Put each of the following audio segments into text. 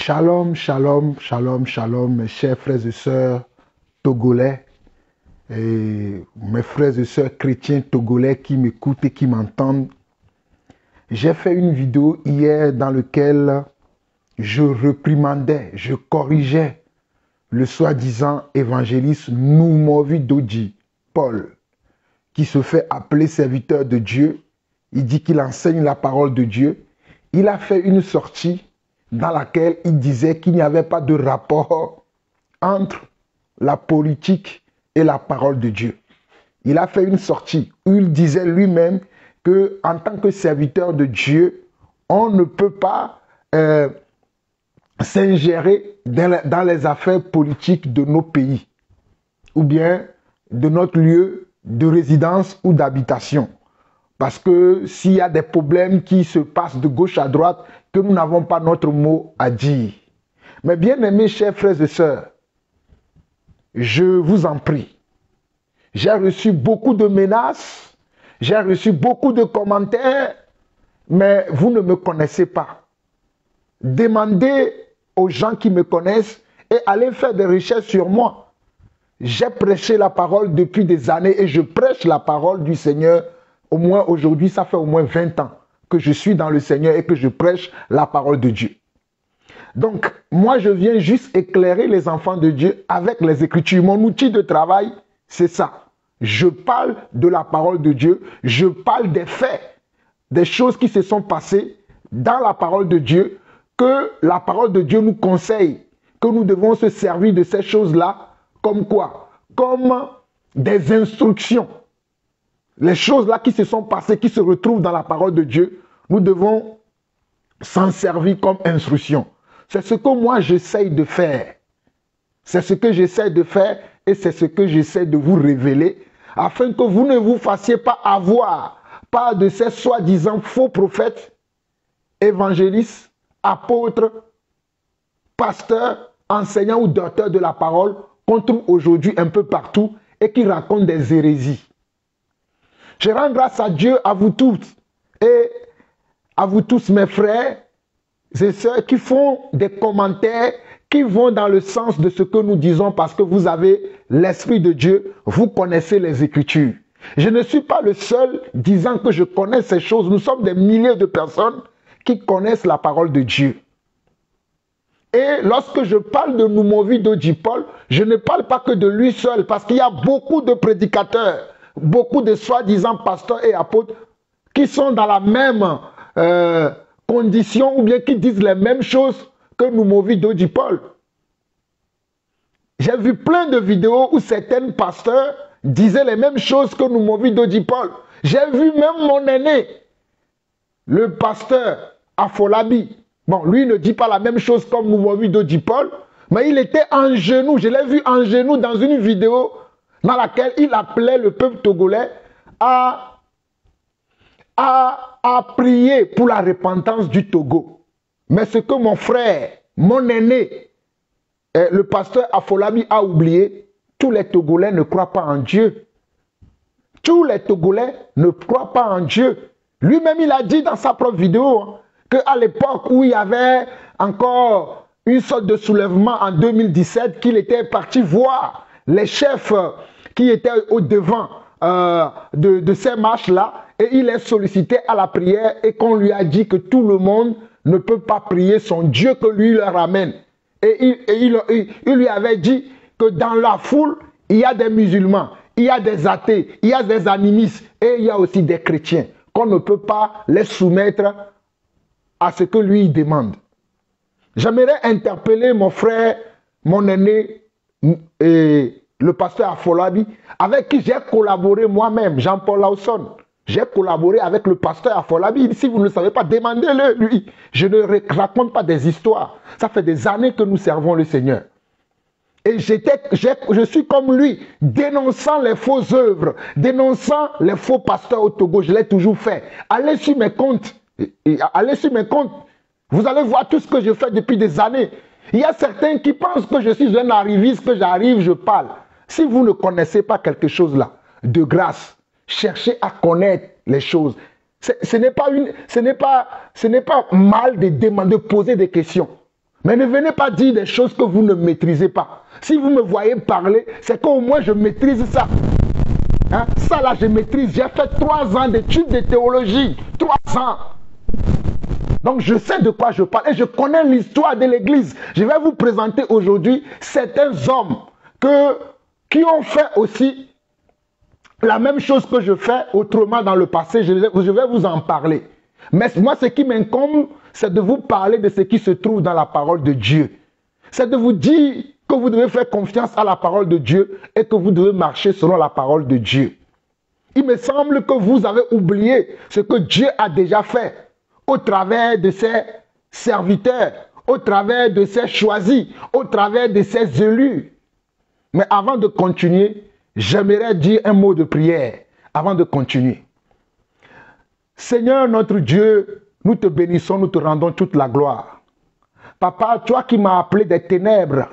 Shalom, shalom, shalom, shalom, mes chers frères et sœurs togolais et mes frères et sœurs chrétiens togolais qui m'écoutent et qui m'entendent. J'ai fait une vidéo hier dans laquelle je réprimandais, je corrigeais le soi-disant évangéliste Noumovi Dodji, Paul, qui se fait appeler serviteur de Dieu. Il dit qu'il enseigne la parole de Dieu. Il a fait une sortie dans laquelle il disait qu'il n'y avait pas de rapport entre la politique et la parole de Dieu. Il a fait une sortie où il disait lui-même qu'en tant que serviteur de Dieu, on ne peut pas s'ingérer dans les affaires politiques de nos pays ou bien de notre lieu de résidence ou d'habitation. Parce que s'il y a des problèmes qui se passent de gauche à droite, que nous n'avons pas notre mot à dire. Mais bien aimés chers frères et sœurs, je vous en prie, j'ai reçu beaucoup de menaces, j'ai reçu beaucoup de commentaires, mais vous ne me connaissez pas. Demandez aux gens qui me connaissent et allez faire des recherches sur moi. J'ai prêché la parole depuis des années et je prêche la parole du Seigneur. Au moins aujourd'hui, ça fait au moins 20 ans que je suis dans le Seigneur et que je prêche la parole de Dieu. Donc, moi, je viens juste éclairer les enfants de Dieu avec les Écritures. Mon outil de travail, c'est ça. Je parle de la parole de Dieu, je parle des faits, des choses qui se sont passées dans la parole de Dieu, que la parole de Dieu nous conseille, que nous devons se servir de ces choses-là, comme quoi? Comme des instructions. Les choses-là qui se sont passées, qui se retrouvent dans la parole de Dieu, nous devons s'en servir comme instruction. C'est ce que moi j'essaye de faire. C'est ce que j'essaie de faire et c'est ce que j'essaie de vous révéler afin que vous ne vous fassiez pas avoir par de ces soi-disant faux prophètes, évangélistes, apôtres, pasteurs, enseignants ou docteurs de la parole qu'on trouve aujourd'hui un peu partout et qui racontent des hérésies. Je rends grâce à Dieu, à vous tous, et à vous tous mes frères et sœurs qui font des commentaires qui vont dans le sens de ce que nous disons parce que vous avez l'Esprit de Dieu, vous connaissez les Écritures. Je ne suis pas le seul disant que je connais ces choses. Nous sommes des milliers de personnes qui connaissent la parole de Dieu. Et lorsque je parle de Noumovi Dodji Paul, je ne parle pas que de lui seul parce qu'il y a beaucoup de prédicateurs, beaucoup de soi-disant pasteurs et apôtres qui sont dans la même condition ou bien qui disent les mêmes choses que Noumovi Dodji Paul. J'ai vu plein de vidéos où certains pasteurs disaient les mêmes choses que Noumovi Dodji Paul. J'ai vu même mon aîné, le pasteur Afolabi. Bon, lui ne dit pas la même chose comme Noumovi Dodji Paul, mais il était en genoux. Je l'ai vu en genoux dans une vidéo dans laquelle il appelait le peuple togolais à prier pour la repentance du Togo. Mais ce que mon frère, mon aîné, le pasteur Afolabi a oublié, tous les Togolais ne croient pas en Dieu. Tous les Togolais ne croient pas en Dieu. Lui-même, il a dit dans sa propre vidéo qu'à l'époque où il y avait encore une sorte de soulèvement en 2017, qu'il était parti voir les chefs qui étaient au devant de ces marches-là, et il est sollicité à la prière et qu'on lui a dit que tout le monde ne peut pas prier son Dieu que lui leur amène. Et il lui avait dit que dans la foule, il y a des musulmans, il y a des athées, il y a des animistes et il y a aussi des chrétiens, qu'on ne peut pas les soumettre à ce que lui demande. J'aimerais interpeller mon frère, mon aîné, et le pasteur Afolabi, avec qui j'ai collaboré moi-même, Jean-Paul Lawson. J'ai collaboré avec le pasteur Afolabi. Si vous ne le savez pas, demandez-le, lui. Je ne raconte pas des histoires. Ça fait des années que nous servons le Seigneur. Et je suis comme lui, dénonçant les fausses œuvres, dénonçant les faux pasteurs au Togo. Je l'ai toujours fait. Allez sur mes comptes. Allez sur mes comptes. Vous allez voir tout ce que je fais depuis des années. Il y a certains qui pensent que je suis un arriviste, que j'arrive, je parle. Si vous ne connaissez pas quelque chose là, de grâce, cherchez à connaître les choses. Ce n'est pas mal de demander, de poser des questions. Mais ne venez pas dire des choses que vous ne maîtrisez pas. Si vous me voyez parler, c'est qu'au moins je maîtrise ça. Hein? Ça là, je maîtrise. J'ai fait 3 ans d'études de théologie. 3 ans. Donc je sais de quoi je parle et je connais l'histoire de l'Église. Je vais vous présenter aujourd'hui certains hommes qui ont fait aussi la même chose que je fais autrement dans le passé. Je vais vous en parler. Mais moi, ce qui m'incombe, c'est de vous parler de ce qui se trouve dans la parole de Dieu. C'est de vous dire que vous devez faire confiance à la parole de Dieu et que vous devez marcher selon la parole de Dieu. Il me semble que vous avez oublié ce que Dieu a déjà fait au travers de ses serviteurs, au travers de ses choisis, au travers de ses élus. Mais avant de continuer, j'aimerais dire un mot de prière avant de continuer. Seigneur notre Dieu, nous te bénissons, nous te rendons toute la gloire. Papa, toi qui m'as appelé des ténèbres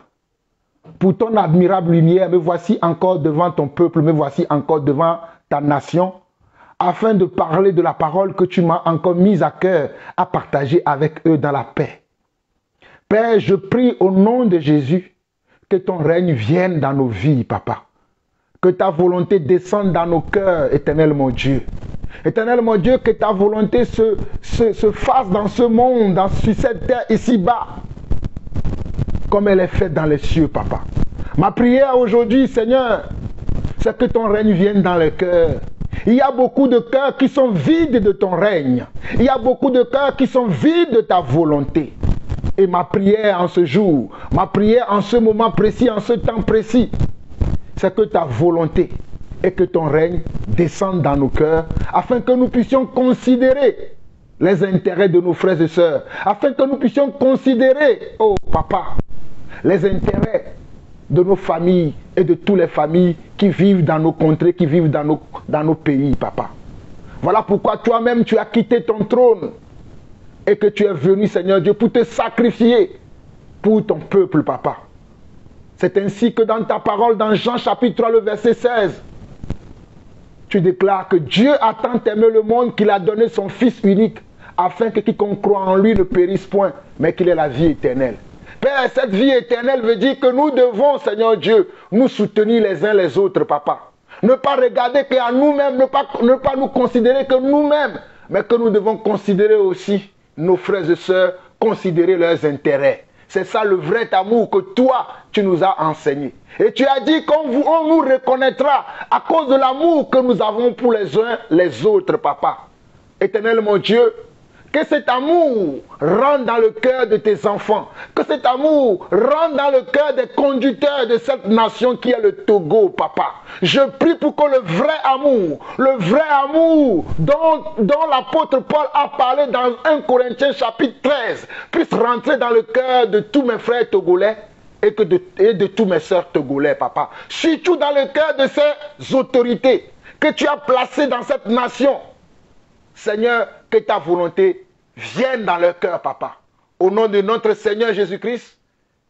pour ton admirable lumière, me voici encore devant ton peuple, me voici encore devant ta nation, afin de parler de la parole que tu m'as encore mise à cœur à partager avec eux dans la paix. Père, je prie au nom de Jésus que ton règne vienne dans nos vies, papa. Que ta volonté descende dans nos cœurs, éternel mon Dieu. Éternel mon Dieu, que ta volonté se fasse dans ce monde, sur cette terre ici-bas, comme elle est faite dans les cieux, papa. Ma prière aujourd'hui, Seigneur, c'est que ton règne vienne dans les cœurs. Il y a beaucoup de cœurs qui sont vides de ton règne. Il y a beaucoup de cœurs qui sont vides de ta volonté. Et ma prière en ce jour, ma prière en ce moment précis, en ce temps précis, c'est que ta volonté et que ton règne descendent dans nos cœurs, afin que nous puissions considérer les intérêts de nos frères et sœurs, afin que nous puissions considérer, oh papa, les intérêts de nos familles et de toutes les familles qui vivent dans nos contrées, qui vivent dans nos pays, papa. Voilà pourquoi toi-même tu as quitté ton trône et que tu es venu, Seigneur Dieu, pour te sacrifier pour ton peuple, papa. C'est ainsi que dans ta parole, dans Jean chapitre 3, le verset 16, tu déclares que Dieu a tant aimé le monde qu'il a donné son Fils unique, afin que quiconque croit en lui ne périsse point, mais qu'il ait la vie éternelle. Père, cette vie éternelle veut dire que nous devons, Seigneur Dieu, nous soutenir les uns les autres, papa. Ne pas regarder qu'à nous-mêmes, ne pas nous considérer que nous-mêmes, mais que nous devons considérer aussi nos frères et sœurs, considérer leurs intérêts. C'est ça le vrai amour que toi, tu nous as enseigné. Et tu as dit qu'on nous reconnaîtra à cause de l'amour que nous avons pour les uns les autres, papa. Éternel mon Dieu, que cet amour rentre dans le cœur de tes enfants. Que cet amour rentre dans le cœur des conducteurs de cette nation qui est le Togo, papa. Je prie pour que le vrai amour dont l'apôtre Paul a parlé dans 1 Corinthiens chapitre 13, puisse rentrer dans le cœur de tous mes frères togolais et de tous mes sœurs togolais, papa. Surtout dans le cœur de ces autorités que tu as placées dans cette nation. Seigneur, que ta volonté vienne dans leur cœur, papa. Au nom de notre Seigneur Jésus-Christ,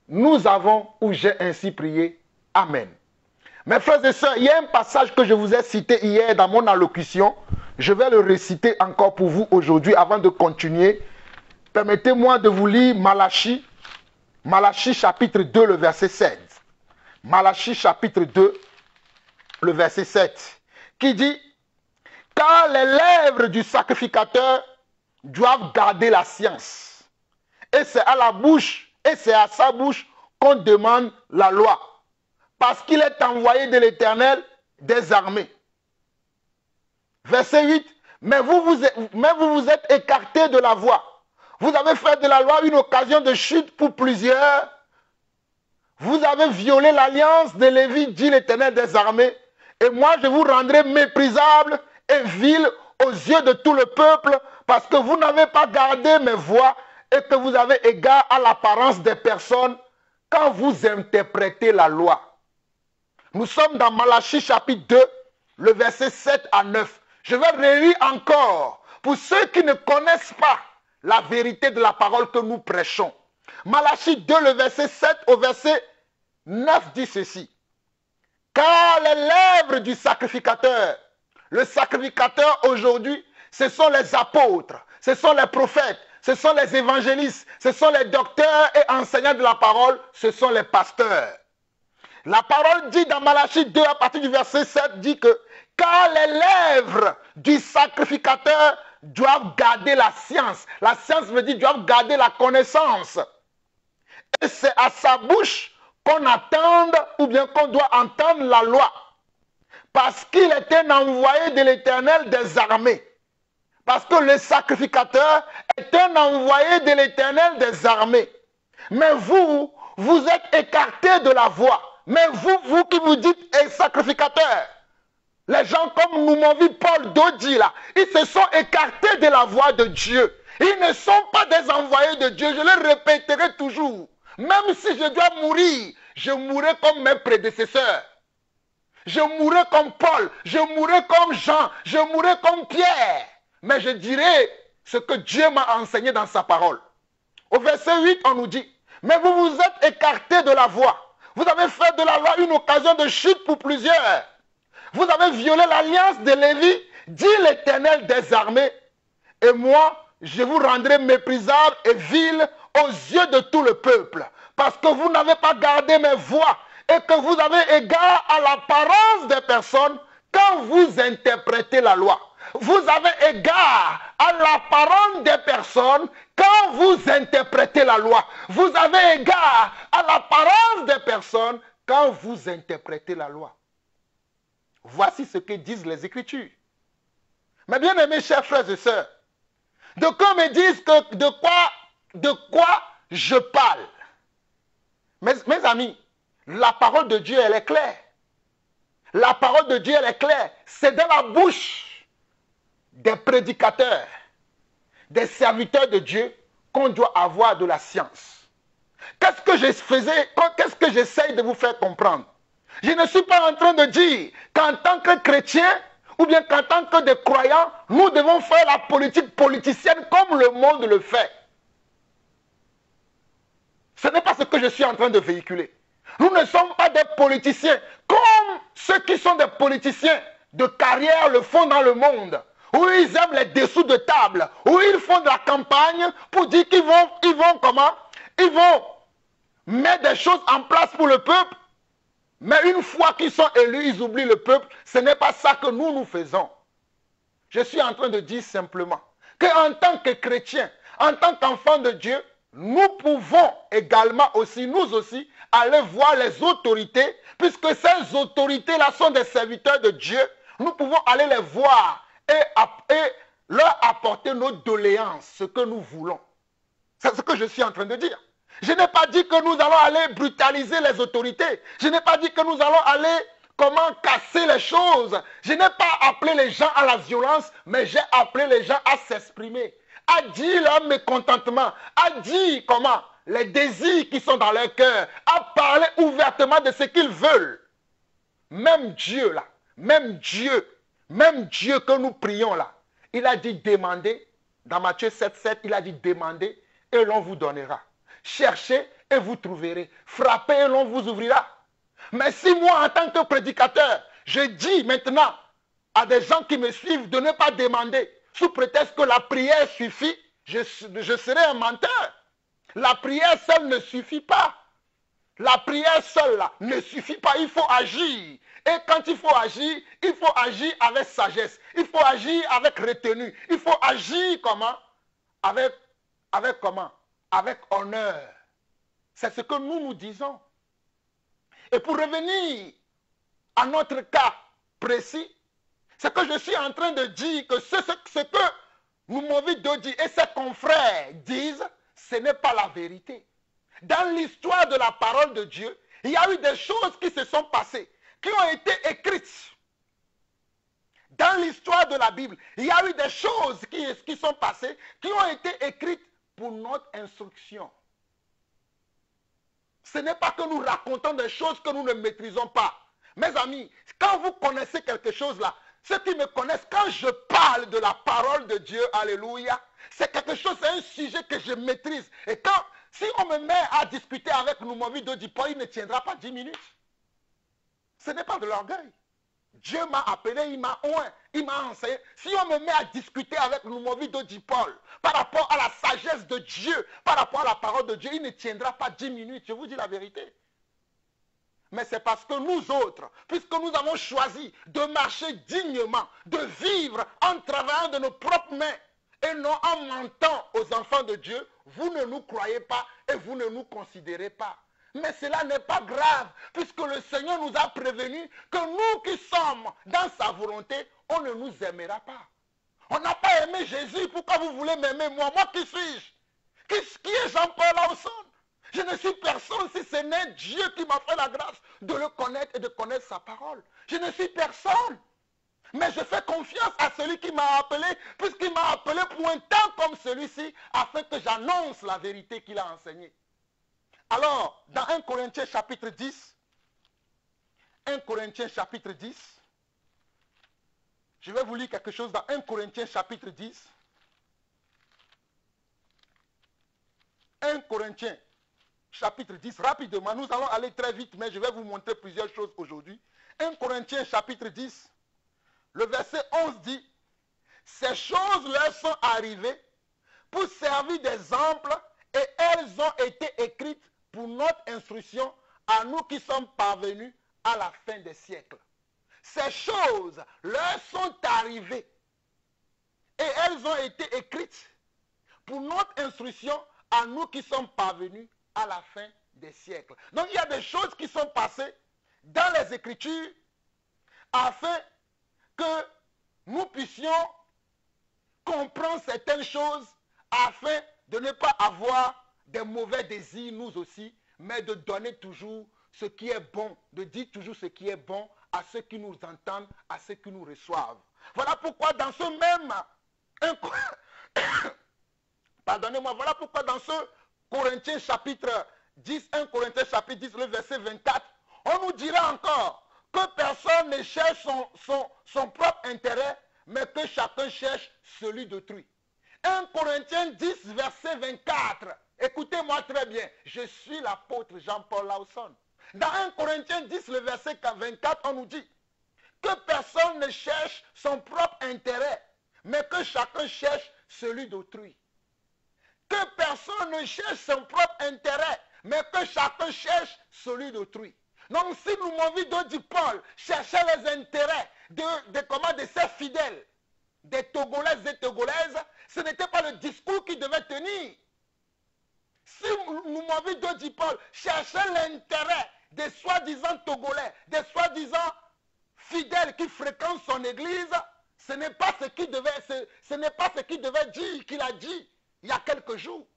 nous avons ou j'ai ainsi prié. Amen. Mes frères et sœurs, il y a un passage que je vous ai cité hier dans mon allocution. Je vais le réciter encore pour vous aujourd'hui avant de continuer. Permettez-moi de vous lire Malachie chapitre 2, le verset 7. Malachie chapitre 2, le verset 7, qui dit: car les lèvres du sacrificateur doivent garder la science. Et c'est à sa bouche qu'on demande la loi. Parce qu'il est envoyé de l'Éternel des armées. Verset 8. Mais vous vous êtes écartés de la voie. Vous avez fait de la loi une occasion de chute pour plusieurs. Vous avez violé l'alliance de Lévi, dit l'Éternel des armées. Et moi, je vous rendrai méprisable et vil aux yeux de tout le peuple, parce que vous n'avez pas gardé mes voies et que vous avez égard à l'apparence des personnes quand vous interprétez la loi. Nous sommes dans Malachie chapitre 2, le verset 7 à 9. Je vais relire encore pour ceux qui ne connaissent pas la vérité de la parole que nous prêchons. Malachie 2, le verset 7 au verset 9 dit ceci: car les lèvres du sacrificateur, le sacrificateur aujourd'hui, ce sont les apôtres, ce sont les prophètes, ce sont les évangélistes, ce sont les docteurs et enseignants de la parole, ce sont les pasteurs. La parole dit dans Malachie 2 à partir du verset 7, dit que car les lèvres du sacrificateur doivent garder la science. La science veut dire doivent garder la connaissance. Et c'est à sa bouche qu'on attende ou bien qu'on doit entendre la loi. Parce qu'il est un envoyé de l'Éternel des armées. Parce que le sacrificateur est un envoyé de l'Éternel des armées. Mais vous, vous êtes écartés de la voie. Mais vous qui vous dites sacrificateur, les gens comme nous m'ont vu Paul Dodi là, ils se sont écartés de la voie de Dieu. Ils ne sont pas des envoyés de Dieu. Je le répéterai toujours. Même si je dois mourir, je mourrai comme mes prédécesseurs. Je mourrai comme Paul, je mourrai comme Jean, je mourrai comme Pierre. Mais je dirai ce que Dieu m'a enseigné dans sa parole. Au verset 8, on nous dit, mais vous vous êtes écartés de la voie. Vous avez fait de la loi une occasion de chute pour plusieurs. Vous avez violé l'alliance de Lévi, dit l'Éternel des armées. Et moi, je vous rendrai méprisable et vil aux yeux de tout le peuple. Parce que vous n'avez pas gardé mes voies et que vous avez égard à l'apparence des personnes quand vous interprétez la loi. Vous avez égard à l'apparence des personnes quand vous interprétez la loi. Vous avez égard à l'apparence des personnes quand vous interprétez la loi. Voici ce que disent les Écritures. Mes bien-aimés chers frères et sœurs, de quoi me disent que de quoi je parle. Mes amis, la parole de Dieu, elle est claire. La parole de Dieu, elle est claire. C'est dans la bouche des prédicateurs, des serviteurs de Dieu qu'on doit avoir de la science. Qu'est-ce que je faisais, qu'est-ce que j'essaye de vous faire comprendre? Je ne suis pas en train de dire qu'en tant que chrétien ou bien qu'en tant que des croyants, nous devons faire la politique politicienne comme le monde le fait. Ce n'est pas ce que je suis en train de véhiculer. Nous ne sommes pas des politiciens comme ceux qui sont des politiciens de carrière le font dans le monde, où ils aiment les dessous de table, où ils font de la campagne pour dire qu'ils vont comment? Ils vont mettre des choses en place pour le peuple, mais une fois qu'ils sont élus, ils oublient le peuple. Ce n'est pas ça que nous faisons. Je suis en train de dire simplement qu'en tant que chrétiens, en tant qu'enfants de Dieu, nous pouvons également aussi, nous aussi, aller voir les autorités, puisque ces autorités-là sont des serviteurs de Dieu. Nous pouvons aller les voir et leur apporter nos doléances, ce que nous voulons. C'est ce que je suis en train de dire. Je n'ai pas dit que nous allons aller brutaliser les autorités. Je n'ai pas dit que nous allons aller comment casser les choses. Je n'ai pas appelé les gens à la violence, mais j'ai appelé les gens à s'exprimer, à dire leur mécontentement, à dire comment les désirs qui sont dans leur cœur, à parler ouvertement de ce qu'ils veulent. Même Dieu là, même Dieu que nous prions là, il a dit demander, dans Matthieu 7,7, il a dit demander et l'on vous donnera. Cherchez et vous trouverez. Frappez et l'on vous ouvrira. Mais si moi, en tant que prédicateur, je dis maintenant à des gens qui me suivent de ne pas demander, sous prétexte que la prière suffit, je serai un menteur. La prière seule ne suffit pas. La prière seule là, ne suffit pas, il faut agir. Et quand il faut agir avec sagesse. Il faut agir avec retenue. Il faut agir comment? Avec comment? Avec honneur. C'est ce que nous disons. Et pour revenir à notre cas précis, c'est que je suis en train de dire que ce que Noumovi Dodi et ses confrères disent, ce n'est pas la vérité. Dans l'histoire de la parole de Dieu, il y a eu des choses qui se sont passées, qui ont été écrites. Dans l'histoire de la Bible, il y a eu des choses qui sont passées, qui ont été écrites pour notre instruction. Ce n'est pas que nous racontons des choses que nous ne maîtrisons pas. Mes amis, quand vous connaissez quelque chose là, ceux qui me connaissent, quand je parle de la parole de Dieu, alléluia, c'est quelque chose, c'est un sujet que je maîtrise. Et si on me met à discuter avec Noumovi Dodi, il ne tiendra pas 10 minutes. Ce n'est pas de l'orgueil. Dieu m'a appelé, il m'a oint, il m'a enseigné. Si on me met à discuter avec Noumovido Paul par rapport à la sagesse de Dieu, par rapport à la parole de Dieu, il ne tiendra pas 10 minutes, je vous dis la vérité. Mais c'est parce que nous autres, puisque nous avons choisi de marcher dignement, de vivre en travaillant de nos propres mains et non en mentant aux enfants de Dieu, vous ne nous croyez pas et vous ne nous considérez pas. Mais cela n'est pas grave, puisque le Seigneur nous a prévenus que nous qui sommes dans sa volonté, on ne nous aimera pas. On n'a pas aimé Jésus, pourquoi vous voulez m'aimer moi? Moi qui suis-je? Qui est Jean-Paul Lawson? Je ne suis personne si ce n'est Dieu qui m'a fait la grâce de le connaître et de connaître sa parole. Je ne suis personne. Mais je fais confiance à celui qui m'a appelé, puisqu'il m'a appelé pour un temps comme celui-ci, afin que j'annonce la vérité qu'il a enseignée. Alors, dans 1 Corinthiens chapitre 10, 1 Corinthiens chapitre 10, je vais vous lire quelque chose dans 1 Corinthiens chapitre 10. 1 Corinthiens chapitre 10, rapidement, nous allons aller très vite, mais je vais vous montrer plusieurs choses aujourd'hui. 1 Corinthiens chapitre 10, le verset 11 dit, « Ces choses leur sont arrivées pour servir d'exemple et elles ont été écrites pour notre instruction à nous qui sommes parvenus à la fin des siècles. » Ces choses leur sont arrivées et elles ont été écrites pour notre instruction à nous qui sommes parvenus à la fin des siècles. Donc il y a des choses qui sont passées dans les Écritures afin que nous puissions comprendre certaines choses afin de ne pas avoir des mauvais désirs nous aussi, mais de donner toujours ce qui est bon, de dire toujours ce qui est bon à ceux qui nous entendent, à ceux qui nous reçoivent. Voilà pourquoi dans ce même pardonnez-moi, voilà pourquoi dans ce Corinthiens chapitre 10, 1 Corinthiens chapitre 10, le verset 24, on nous dira encore que personne ne cherche son propre intérêt, mais que chacun cherche celui d'autrui. 1 Corinthiens 10, verset 24. Écoutez-moi très bien, je suis l'apôtre Jean-Paul Lawson. Dans 1 Corinthiens 10, le verset 24, on nous dit que personne ne cherche son propre intérêt, mais que chacun cherche celui d'autrui. Que personne ne cherche son propre intérêt, mais que chacun cherche celui d'autrui. Donc si nous Noumovido Paul cherchait les intérêts de ses fidèles, des Togolaises et Togolaises, ce n'était pas le discours qu'il devait tenir. Si nous Noumovido Paul cherchait l'intérêt des soi-disant Togolais, des soi-disant fidèles qui fréquentent son église, ce n'est pas ce qu'il devait dire, qu'il a dit il y a quelques jours.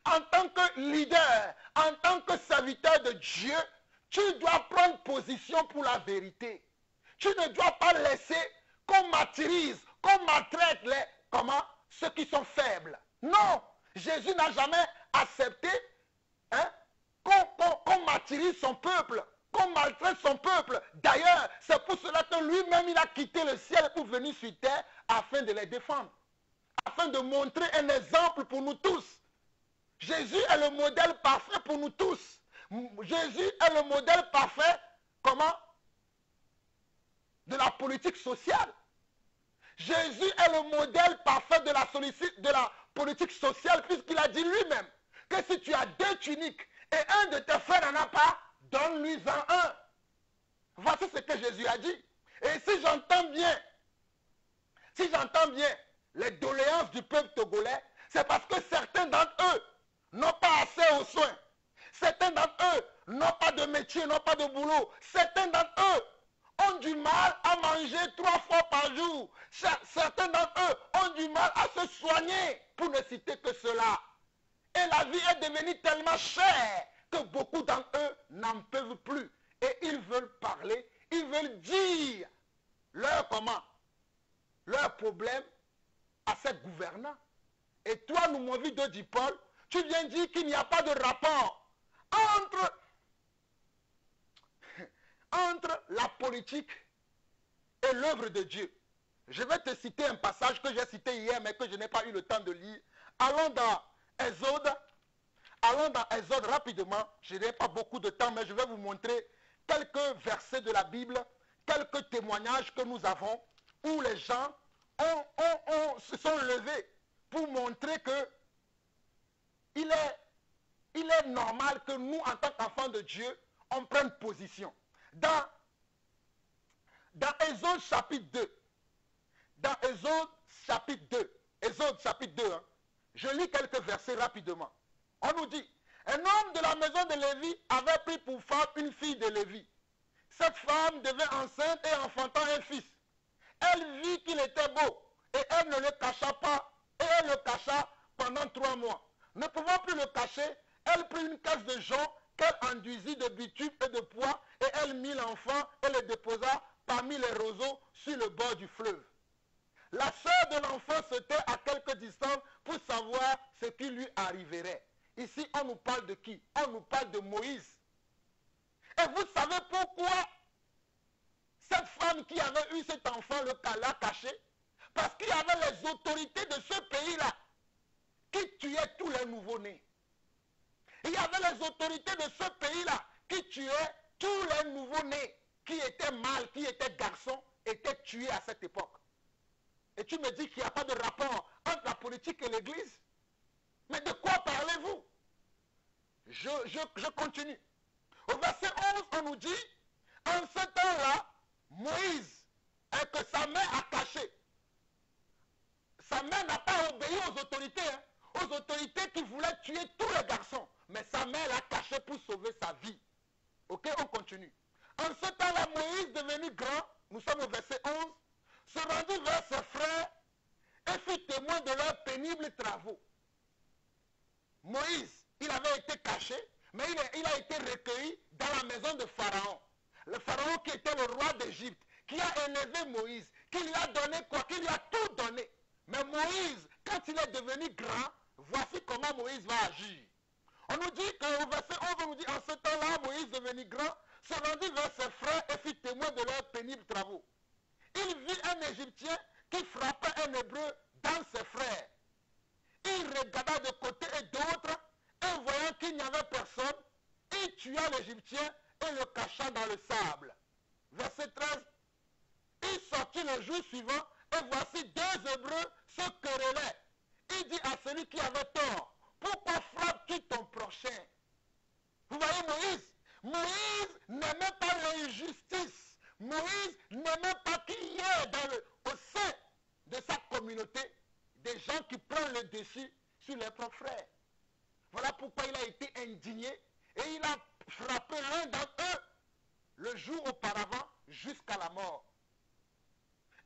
En tant que leader, en tant que serviteur de Dieu, tu dois prendre position pour la vérité. Tu ne dois pas laisser qu'on martyrise, qu'on maltraite ceux qui sont faibles. Non, Jésus n'a jamais accepté qu'on martyrise son peuple, qu'on maltraite son peuple. D'ailleurs, c'est pour cela que lui-même, il a quitté le ciel pour venir sur terre afin de les défendre, afin de montrer un exemple pour nous tous. Jésus est le modèle parfait pour nous tous. Jésus est le modèle parfait, de la politique sociale. Jésus est le modèle parfait de la politique sociale, puisqu'il a dit lui-même que si tu as 2 tuniques et un de tes frères n'en a pas, donne-lui-en un. Voici ce que Jésus a dit. Et si j'entends bien les doléances du peuple togolais, c'est parce que certains d'entre eux n'ont pas assez aux soins. Certains d'entre eux n'ont pas de métier, n'ont pas de boulot. Certains d'entre eux ont du mal à manger 3 fois par jour. Certains d'entre eux ont du mal à se soigner, pour ne citer que cela. Et la vie est devenue tellement chère que beaucoup d'entre eux n'en peuvent plus. Et ils veulent parler, ils veulent dire leur problème à ces gouvernants. Et toi, Noumovido Paul, tu viens dire qu'il n'y a pas de rapport entre la politique et l'œuvre de Dieu. Je vais te citer un passage que j'ai cité hier, mais que je n'ai pas eu le temps de lire. Allons dans Exode rapidement. Je n'ai pas beaucoup de temps, mais je vais vous montrer quelques versets de la Bible quelques témoignages que nous avons où les gens se sont levés pour montrer que il est normal que nous, en tant qu'enfants de Dieu, on prenne position. Dans Exode chapitre 2, dans Exode chapitre 2, hein, je lis quelques versets rapidement. On nous dit, un homme de la maison de Lévi avait pris pour femme une fille de Lévi. Cette femme devint enceinte et enfantant un fils. Elle vit qu'il était beau et elle ne le cacha pas, et elle le cacha pendant 3 mois. Ne pouvant plus le cacher, elle prit une caisse de jonc qu'elle enduisit de bitume et de pois, et elle mit l'enfant et le déposa parmi les roseaux sur le bord du fleuve. La sœur de l'enfant se tait à quelque distance pour savoir ce qui lui arriverait. Ici, on nous parle de qui? On nous parle de Moïse. Et vous savez pourquoi cette femme qui avait eu cet enfant l'a caché? Parce qu'il y avait les autorités de ce pays-là qui tuaient tous les nouveau-nés. Il y avait les autorités de ce pays-là qui tuaient tous les nouveau-nés qui étaient mâles, qui étaient garçons, étaient tués à cette époque. Et tu me dis qu'il n'y a pas de rapport entre la politique et l'église? Mais de quoi parlez-vous? Je continue. Au verset 11, on nous dit, en ce temps-là, Moïse, que sa mère a caché. Sa mère n'a pas obéi aux autorités, hein, aux autorités qui voulaient tuer tous les garçons. Mais sa mère l'a caché pour sauver sa vie. Ok, on continue. En ce temps-là, Moïse, devenu grand, nous sommes au verset 11, se rendit vers ses frères et fut témoin de leurs pénibles travaux. Moïse, il avait été caché, mais il a été recueilli dans la maison de Pharaon. Le Pharaon qui était le roi d'Égypte, qui a élevé Moïse, qui lui a donné quoi? Qui lui a tout donné. Mais Moïse, quand il est devenu grand, voici comment Moïse va agir. On nous dit qu'au verset 11, on nous dit, en ce temps-là, Moïse, devenu grand, se rendit vers ses frères et fut témoin de leurs pénibles travaux. Il vit un Égyptien qui frappait un Hébreu dans ses frères. Il regarda de côté et d'autre, et voyant qu'il n'y avait personne, il tua l'Égyptien et le cacha dans le sable. Verset 13. Il sortit le jour suivant, et voici 2 Hébreux se querellaient. Il dit à celui qui avait tort, pourquoi frappes-tu ton prochain? Vous voyez Moïse? Moïse n'aimait pas l'injustice. Moïse n'aimait pas qu'il y ait au sein de sa communauté des gens qui prennent le dessus sur leurs propres frères. Voilà pourquoi il a été indigné et il a frappé l'un d'entre eux le jour auparavant jusqu'à la mort.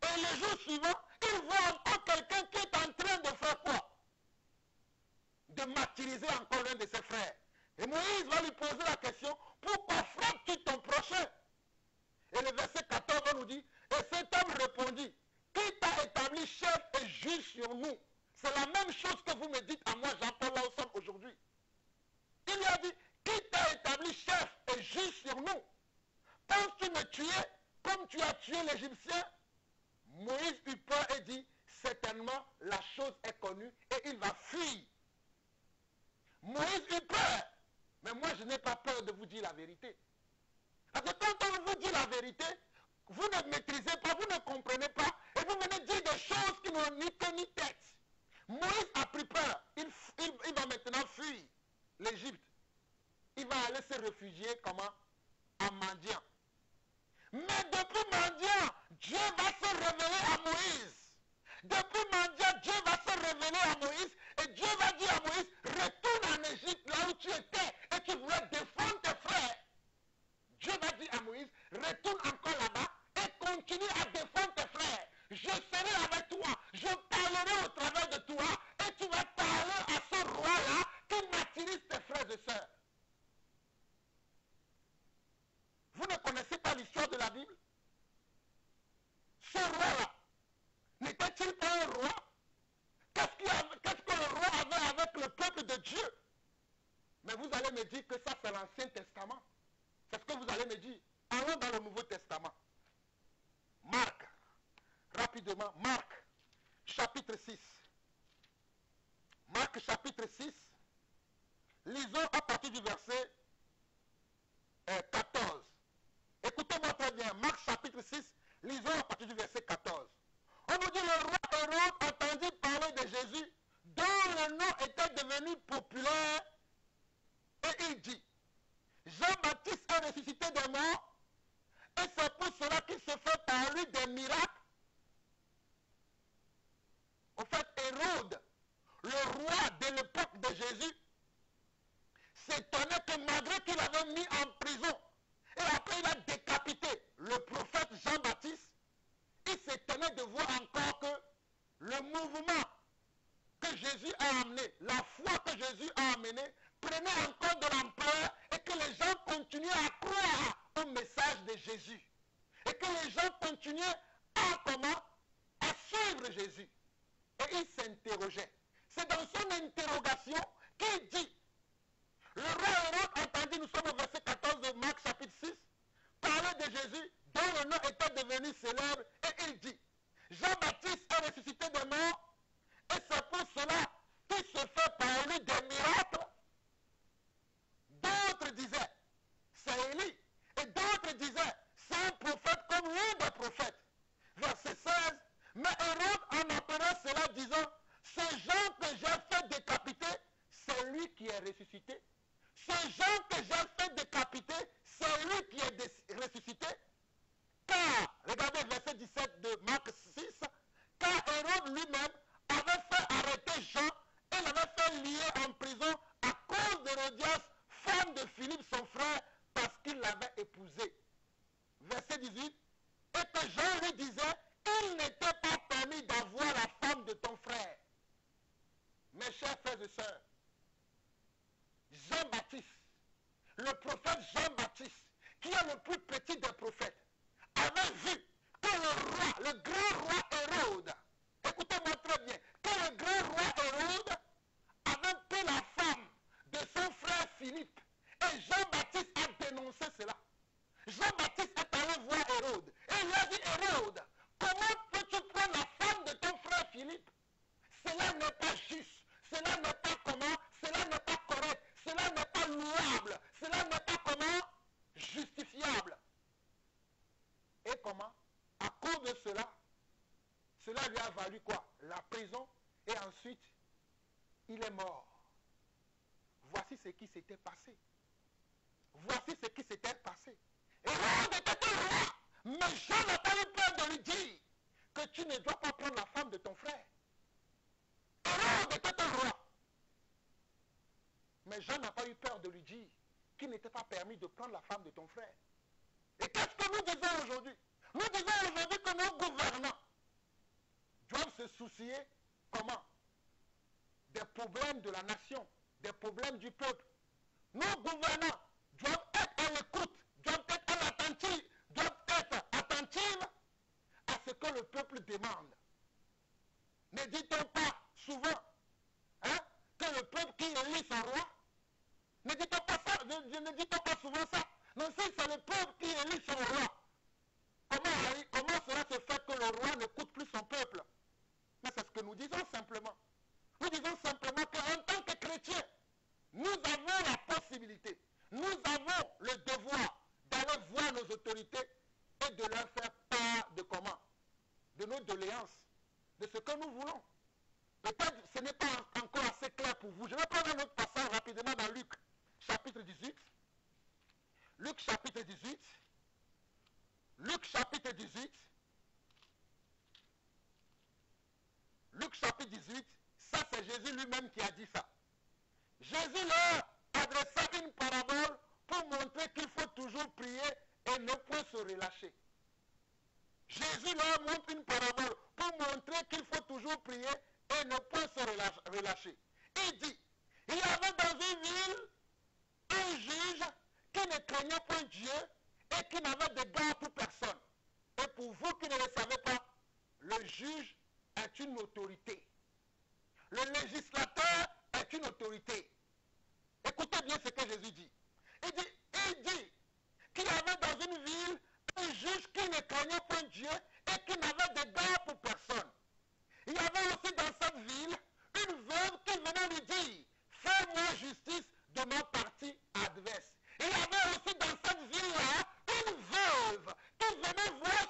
Et le jour suivant, il voit encore quelqu'un qui est en train de faire quoi? De martyriser encore l'un de ses frères. Et Moïse va lui poser la question, pourquoi frappes-tu ton prochain? Et le verset 14 nous dit, et cet homme répondit, qui t'a établi chef et juge sur nous? C'est la même chose que vous me dites à moi, Jean-Paul, là où nous sommes aujourd'hui. Il lui a dit, qui t'a établi chef et juge sur nous? Penses-tu me tuer comme tu as tué l'Égyptien? Moïse eut peur et dit, certainement la chose est connue et il va fuir. Moïse eut peur, mais moi je n'ai pas peur de vous dire la vérité. Parce que quand on vous dit la vérité, vous ne maîtrisez pas, vous ne comprenez pas, et vous venez dire des choses qui n'ont ni queue ni tête. Moïse a pris peur, il va maintenant fuir l'Égypte. Il va aller se réfugier comment? À Madian. Mais depuis Madian, Dieu va se révéler à Moïse. Depuis Madian, Dieu va se révéler à Moïse et Dieu va dire à Moïse, retourne en Égypte, là où tu étais et tu voulais défendre tes frères. Dieu va dire à Moïse, retourne encore là-bas et continue à défendre tes frères. Je serai avec toi, je parlerai au travers de toi et tu vas parler à ce roi-là qui martyrise tes frères et sœurs. Vous ne connaissez pas l'histoire de la Bible? Ce roi-là, n'était-il pas un roi? Qu'est-ce que le roi avait avec le peuple de Dieu? Mais vous allez me dire que ça c'est l'Ancien Testament. C'est ce que vous allez me dire. Allons dans le Nouveau Testament. Marc, rapidement, Marc, chapitre 6. Marc, chapitre 6. Lisons à partir du verset 14. Écoutez-moi très bien. Marc, chapitre chapitre 6, lisons à partir du verset 14. On nous dit le roi Hérode entendit parler de Jésus, dont le nom était devenu populaire, et il dit, Jean-Baptiste est ressuscité des morts, et c'est pour cela qu'il se fait par lui des miracles. En fait, Hérode, le roi de l'époque de Jésus, s'étonnait que malgré qu'il avait mis en prison, et après il a décapité le prophète Jean-Baptiste, il s'étonnait de voir encore que le mouvement que Jésus a amené, la foi que Jésus a amenée, prenait encore de l'ampleur et que les gens continuaient à croire au message de Jésus. Et que les gens continuaient à suivre Jésus. Et il s'interrogeait. C'est dans son interrogation qu'il dit, le roi Hérode entendit, nous sommes au verset 14 de Marc chapitre 6, parler de Jésus dont le nom était devenu célèbre, et il dit, Jean-Baptiste est ressuscité des morts, et c'est pour cela qu'il se fait par lui des miracles. D'autres disaient, c'est Élie, et d'autres disaient, c'est un prophète comme l'un des prophètes. Verset 16, mais Hérode en apprenant cela disant, ce Jean que j'ai fait décapiter, c'est lui qui est ressuscité. Ce Jean que j'ai fait décapiter, c'est lui qui est ressuscité. Car, regardez le verset 17 de Marc 6, car Hérode lui-même avait fait arrêter Jean et l'avait fait lier en prison à cause d'Hérodias, femme de Philippe son frère, parce qu'il l'avait épousée. Verset 18, et que Jean lui disait, il n'était pas permis d'avoir la femme de ton frère. Mes chers frères et sœurs, Jean-Baptiste, le prophète Jean-Baptiste, qui est le plus petit des prophètes, avait vu que le roi, le grand roi Hérode, écoutez-moi très bien, que le grand roi Hérode avait pris la femme de son frère Philippe. Et Jean-Baptiste a dénoncé cela. Jean-Baptiste est allé voir Hérode. Et il a dit, Hérode, comment peux-tu prendre la femme de ton frère Philippe? Cela n'est pas juste. Cela n'est pas comment? Cela n'est pas correct. Cela n'est pas louable. Cela n'est pas comment? Justifiable. Et comment? À cause de cela, cela lui a valu quoi? La prison. Et ensuite, il est mort. Voici ce qui s'était passé. Voici ce qui s'était passé. Hérode était un roi, mais Jean n'a pas eu peur de lui dire que tu ne dois pas prendre la femme de ton frère. Hérode était un roi, mais Jean n'a pas eu peur de lui dire qu'il n'était pas permis de prendre la femme de ton frère. Et qu'est-ce que nous disons aujourd'hui? Nous disons aujourd'hui que nos gouvernants doivent se soucier, comment? Des problèmes de la nation, des problèmes du peuple. Nos gouvernants doivent être à l'écoute, doivent être attentifs à ce que le peuple demande. Ne dit-on pas souvent que le peuple qui élit son roi, ne dit-on pas ça, ne dit-on pas souvent ça? Non, si c'est le peuple qui élit son roi, comment cela se fait que le roi n'écoute plus son peuple? Mais c'est ce que nous disons simplement. Nous disons simplement qu'en tant que chrétiens, nous avons la possibilité, nous avons le devoir d'aller voir nos autorités et de leur faire part de comment? De nos doléances, de ce que nous voulons. Peut-être que ce n'est pas encore assez clair pour vous. Je vais prendre un autre passage rapidement dans Luc, chapitre 18. Luc, chapitre 18. Luc, chapitre 18. Luc, chapitre 18. Ça, c'est Jésus lui-même qui a dit ça. Jésus leur adressa une parabole pour montrer qu'il faut toujours prier et ne point se relâcher. Jésus leur montre une parabole pour montrer qu'il faut toujours prier et ne point se relâcher. Il dit, il y avait dans une ville un juge qui ne craignait point Dieu et qui n'avait de garde pour personne. Et pour vous qui ne le savez pas, le juge est une autorité. Le législateur est une autorité. Écoutez bien ce que Jésus dit. Il dit qu'il y avait dans une ville un juge qui ne craignait point Dieu et qui n'avait de garde pour personne. Il y avait aussi dans cette ville une veuve qui venait lui dire, fais-moi justice de mon parti adverse. Il y avait aussi dans cette ville-là une veuve qui venait voir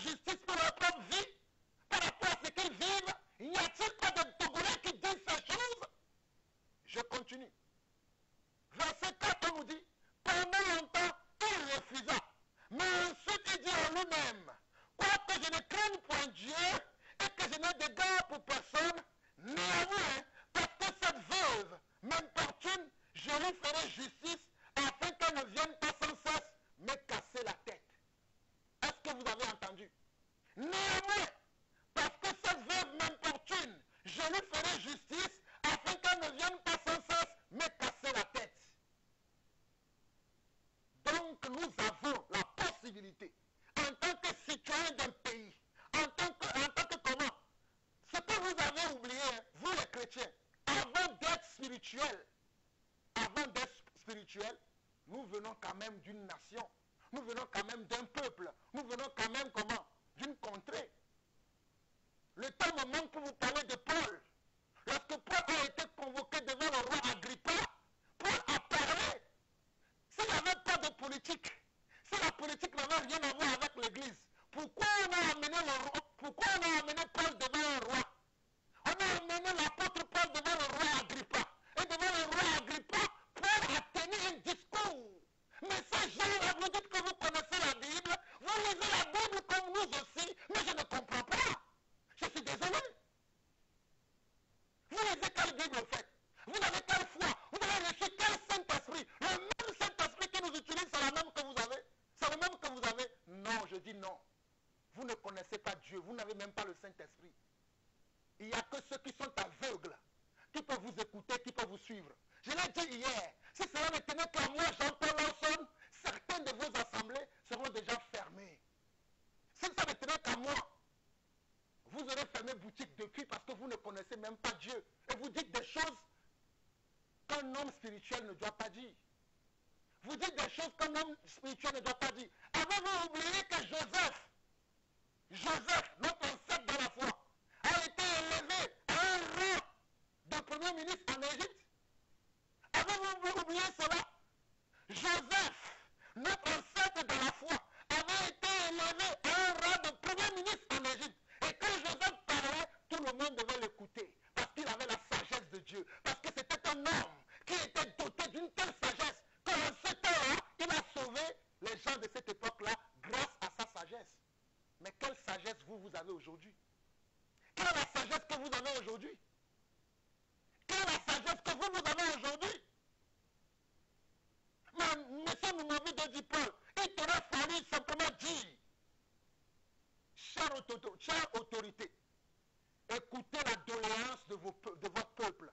justice pour leur propre vie, par rapport à ce qu'ils vivent? Y a-t-il pas de Togolais qui disent ces choses? Je continue. Verset 4, on nous dit, pendant longtemps, il refusa. Mais ensuite, il dit en lui-même, quoique je ne craigne point Dieu et que je n'ai d'égard pour personne, néanmoins, parce que cette veuve m'importune, je lui ferai justice afin qu'elle ne vienne pas sans cesse me casser la tête. Est-ce que vous avez entendu? Néanmoins, parce que cette veuve m'importune, je lui ferai justice afin qu'elle ne vienne pas sans cesse me casser la tête. Donc nous avons la possibilité, en tant que citoyen d'un pays, en tant que comment? Ce que vous avez oublié, vous les chrétiens, avant d'être spirituels, nous venons quand même d'une nation, nous venons quand même d'un peuple, nous venons quand même comment? D'une contrée. Le temps me manque pour vous parler de Paul. Lorsque Paul a été convoqué devant le roi Agrippa, Paul a parlé. S'il n'y avait pas de politique, si la politique n'avait rien à voir avec l'Église, pourquoi on a amené Paul devant un roi? On a amené l'apôtre Paul devant le roi Agrippa. Et devant le roi Agrippa, Paul a tenu un discours. Mais ces gens-là, vous dites que vous connaissez la Bible, vous lisez la Bible comme nous aussi, mais je ne comprends pas. Je suis désolé. Vous lisez quelle Bible en fait? Vous avez quelle foi? Vous avez reçu quel Saint-Esprit? Le même Saint-Esprit qui nous utilise, c'est la même que vous avez? C'est le même que vous avez? Non, je dis non. Vous ne connaissez pas Dieu, vous n'avez même pas le Saint-Esprit. Il n'y a que ceux qui sont aveugles, qui peuvent vous écouter, qui peuvent vous suivre. Je l'ai dit hier, si cela ne tenait qu'à moi, Jean-Paul Lawson, certaines de vos assemblées seront déjà fermées. Si ça ne tenait qu'à moi, vous aurez fermé boutique depuis parce que vous ne connaissez même pas Dieu. Et vous dites des choses qu'un homme spirituel ne doit pas dire. Vous dites des choses qu'un homme spirituel ne doit pas dire. Avez-vous oublié que Joseph, notre ancêtre dans la foi, a été élevé à un rang de premier ministre en Égypte? Avez-vous oublié cela? Joseph, notre ancêtre dans la foi, avait été élevé à un rang de premier ministre en Égypte. Et quand Joseph parlait, tout le monde devait l'écouter. Parce qu'il avait la sagesse de Dieu. Parce que c'était un homme qui était doté d'une telle sagesse qu'en ce temps-là, il a sauvé les gens de cette époque-là grâce à sa sagesse. Mais quelle sagesse vous avez aujourd'hui? Quelle est la sagesse que vous avez aujourd'hui? Quelle est la sagesse que vous avez aujourd'hui? Mais monsieur Noumavi de Paul, il t'aurait fallu simplement dire, chère autorité, écoutez la doléance de votre peuple.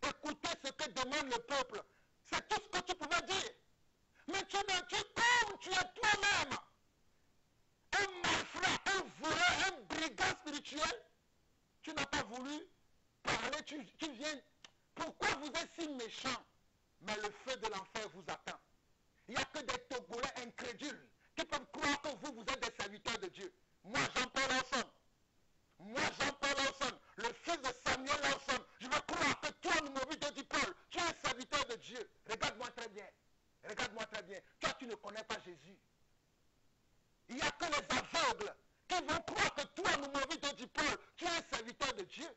Écoutez ce que demande le peuple. C'est tout ce que tu pouvais dire. Mais tu comme tu es toi-même un malfrat, un voleur, un brigand spirituel, tu n'as pas voulu parler, tu viens. Pourquoi vous êtes si méchant? Mais le feu de l'enfer vous attend. Il n'y a que des Togolais incrédules qui peuvent croire que vous êtes des serviteurs de Dieu. Moi, Jean-Paul Lawson, le fils de Samuel Lawson, je veux croire que toi, Noumavi de Paul, tu es un serviteur de Dieu. Regarde-moi très bien. Toi, tu ne connais pas Jésus. Il n'y a que les aveugles qui vont croire que toi, Noumavi de Paul, tu es un serviteur de Dieu.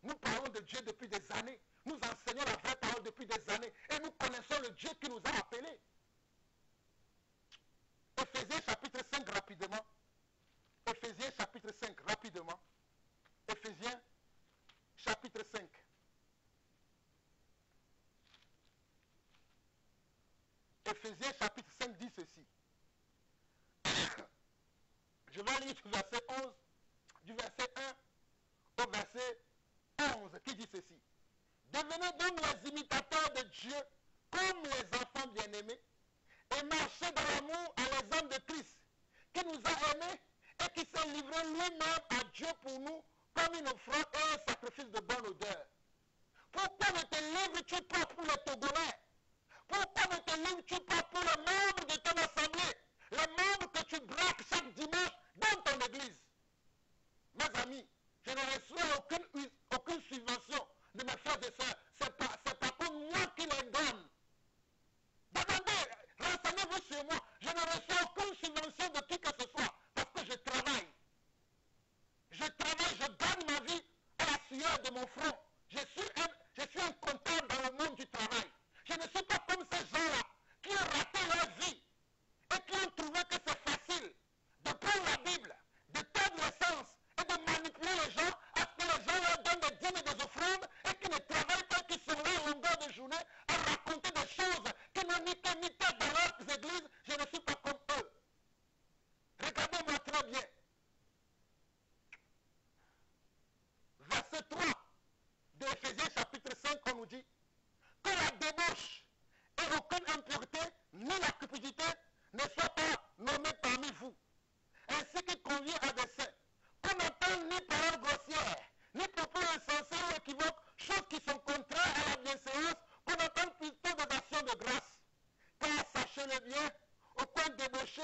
Nous parlons de Dieu depuis des années. Nous enseignons la vraie parole depuis des années. Et nous connaissons le Dieu qui nous a appelés. Éphésiens chapitre 5 rapidement. Éphésiens chapitre 5 rapidement. Éphésiens chapitre 5. Éphésiens chapitre 5 dit ceci. Je vais lire du verset 11, du verset 1 au verset 11 qui dit ceci. Devenez donc les imitateurs de Dieu comme les enfants bien-aimés et marchez dans l'amour à l'exemple de Christ qui nous a aimés et qui s'est livré lui-même à Dieu pour nous comme une offrande et un sacrifice de bonne odeur. Pourquoi ne te livres-tu pas pour les Togolais? Pourquoi ne te livres-tu pas pour les membres de ton assemblée? Les membres que tu braques chaque dimanche dans ton église. Mes amis, je ne reçois aucune subvention de mes frères et sœurs. C'est pas pour moi qui les donne. Demandez, renseignez-vous sur moi. Je ne reçois aucune subvention de qui que ce soit. Parce que je travaille de mon front. Je suis un comptable dans le monde du travail. Je ne suis pas comme ces gens-là qui ont raté leur vie et qui ont trouvé que c'est facile de prendre la Bible, de perdre l'essence et de manipuler les gens à ce que les gens leur donnent des dîmes et des offrandes et qui ne travaillent pas, qui sont là à longueur de journée à raconter des choses qui n'ont ni queue ni tête dans leurs églises. Je ne suis pas comme eux. Regardez-moi très bien. Verset 3 de Éphésiens chapitre 5, on nous dit que la débauche et aucune impureté ni la cupidité ne soient pas nommées parmi vous, ainsi qu'il convient à des saints, qu'on n'entende ni paroles grossières, ni propos insensés ou équivoques, choses qui sont contraires à la bienséance, qu'on entende plutôt des actions de grâce. Car sachez-le bien, aucun débauché